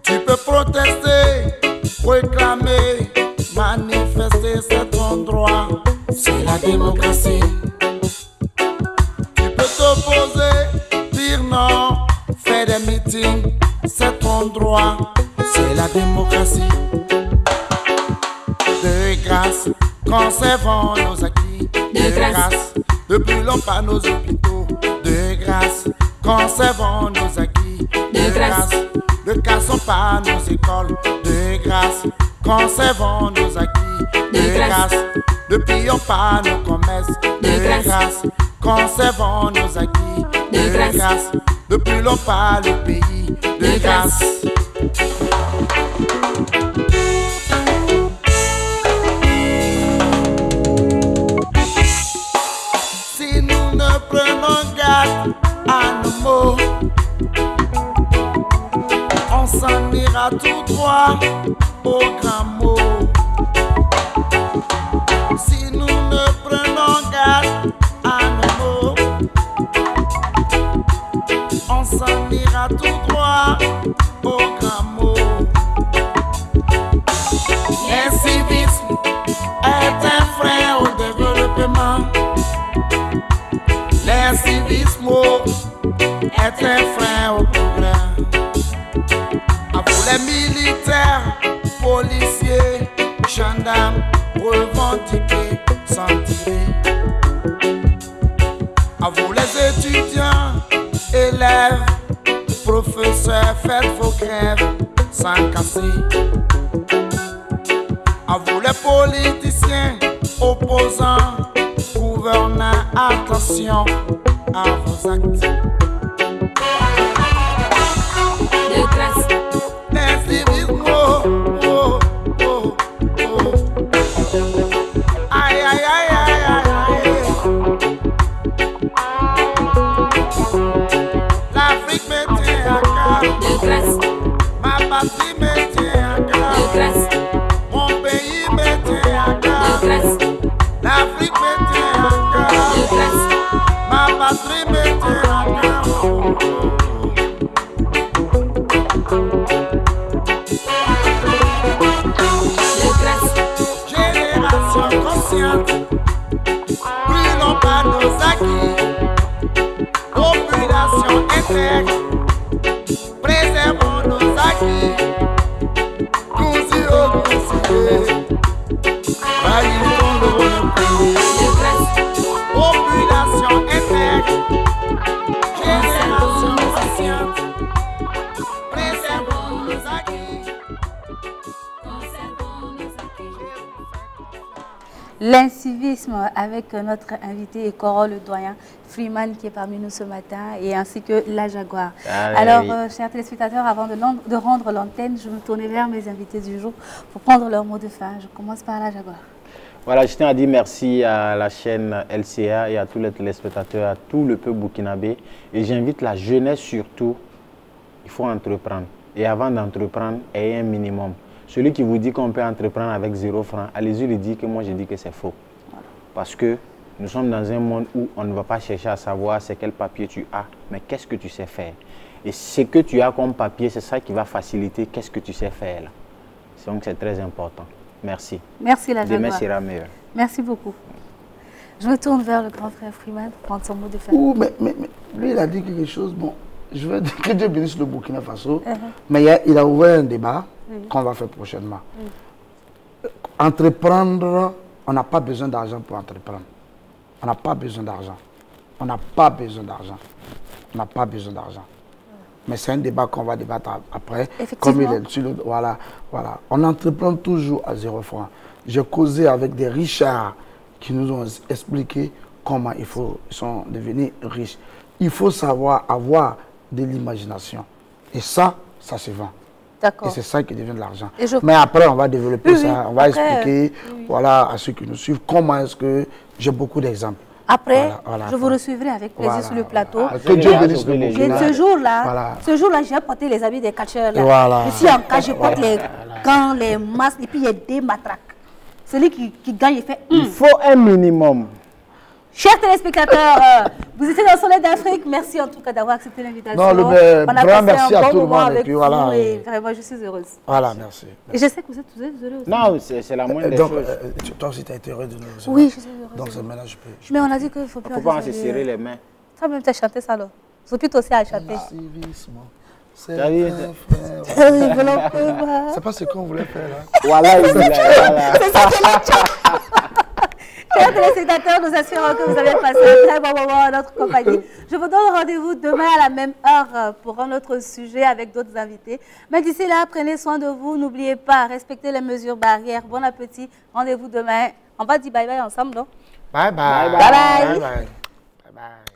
Tu peux protester, réclamer, manifester, c'est ton droit, c'est la démocratie. bon droit, c'est la démocratie. De grâce, conservons nos acquis. De grâce, ne brûlons pas nos hôpitaux. De grâce, conservons nos acquis. De grâce, ne cassons pas nos écoles. De grâce, conservons nos acquis. De grâce, ne pillons pas nos commerces. De grâce, conservons nos acquis. De grâce, ne brûlons pas le pays. De grâce. Si nous ne prenons garde à nos mots, on s'en ira tout droit au grand mot. Si nous ne prenons garde à nos mots, on s'en ira tout droit au grand mot. L'incivisme est un frein au développement. L'incivisme est un frein au progrès. À vous les militaires, policiers, gendarmes, revendiquer sans tirer. À vous les étudiants, élèves, professeurs, faites vos grèves sans casser. À vous les politiciens, opposants, gouvernants, attention à vos actes. De grâce, l'incivisme, oh, oh, oh, oh. Aïe, aïe, aïe, aïe, aïe, aïe. L'Afrique me tient à cœur. De grâce, ma patrie me tient à cœur. De grâce, mon pays me tient à cœur. De grâce, l'Afrique me tient à cœur. De grâce, ma patrie me tient à cœur. De grâce, génération consciente, brûlons pas nos acquis. Population intègre, préservons nos acquis. Cousi au cousi, population intègre, génération consciente, préservons nos acquis. L'incivisme avec notre invité et Coro le doyen Freeman qui est parmi nous ce matin et ainsi que la Jaguar. Alors, chers téléspectateurs, avant de rendre l'antenne, je me tournais vers mes invités du jour pour prendre leur mot de fin. Je commence par la Jaguar. Voilà, je tiens à dire merci à la chaîne LCA et à tous les téléspectateurs, à tout le peuple burkinabé. Et j'invite la jeunesse surtout, il faut entreprendre. Et avant d'entreprendre, ayez un minimum. Celui qui vous dit qu'on peut entreprendre avec 0 francs, allez-y lui dire que moi je dis que c'est faux. Parce que nous sommes dans un monde où on ne va pas chercher à savoir c'est quel papier tu as, mais qu'est-ce que tu sais faire. Et ce que tu as comme papier, c'est ça qui va faciliter qu'est-ce que tu sais faire là. Donc c'est très important. Merci. Merci la Demain sera meilleur. Merci beaucoup. Je me tourne vers le grand frère Freeman pour prendre son mot de fin. Mais lui il a dit quelque chose, bon, je veux dire que Dieu bénisse le Burkina Faso, mais il a ouvert un débat qu'on va faire prochainement. Entreprendre, on n'a pas besoin d'argent pour entreprendre. On n'a pas besoin d'argent. On n'a pas besoin d'argent. On n'a pas besoin d'argent. Mais c'est un débat qu'on va débattre après. Comme il est sur le, voilà. On entreprend toujours à 0 francs. J'ai causé avec des richards qui nous ont expliqué comment ils sont devenus riches. Il faut savoir avoir de l'imagination. Et ça se vend. Et c'est ça qui devient de l'argent. Mais après, on va développer ça, on va expliquer voilà, à ceux qui nous suivent comment est-ce que j'ai beaucoup d'exemples. Après, je vous recevrai avec plaisir sur le plateau. Que Dieu bénisse le Burkina. Ce jour-là, j'ai porté les habits des catcheurs. Ici, en cas, je porte les gants, les masques, et puis il y a des matraques. Celui qui gagne, il fait Il faut un minimum. Chers téléspectateurs, vous étiez dans le Soleil d'Afrique. Merci en tout cas d'avoir accepté l'invitation. On a passé merci un bon à tout le monde avec vous. Voilà. Et vraiment, je suis heureuse. Voilà, merci. Et je sais que vous êtes heureux aussi. Non, c'est la moindre des choses. Toi aussi, tu as été heureux de nous recevoir. Oui, je suis heureuse. Donc, maintenant, je peux. Mais on a dit qu'il ne faut plus. Il ne faut pas se serrer les mains. Toi-même, tu as chanté ça, alors. Il faut plutôt aussi à chanter. C'est pas ce qu'on voulait faire là. Voilà, voilà. C'est ça qui est Chers téléspectateurs, nous assurons que vous avez passé un très bon moment en notre compagnie. Je vous donne rendez-vous demain à la même heure pour un autre sujet avec d'autres invités. Mais d'ici là, prenez soin de vous. N'oubliez pas, respectez les mesures barrières. Bon appétit. Rendez-vous demain. On va dire bye bye ensemble, non? Bye bye. Bye bye. Bye bye. Bye bye.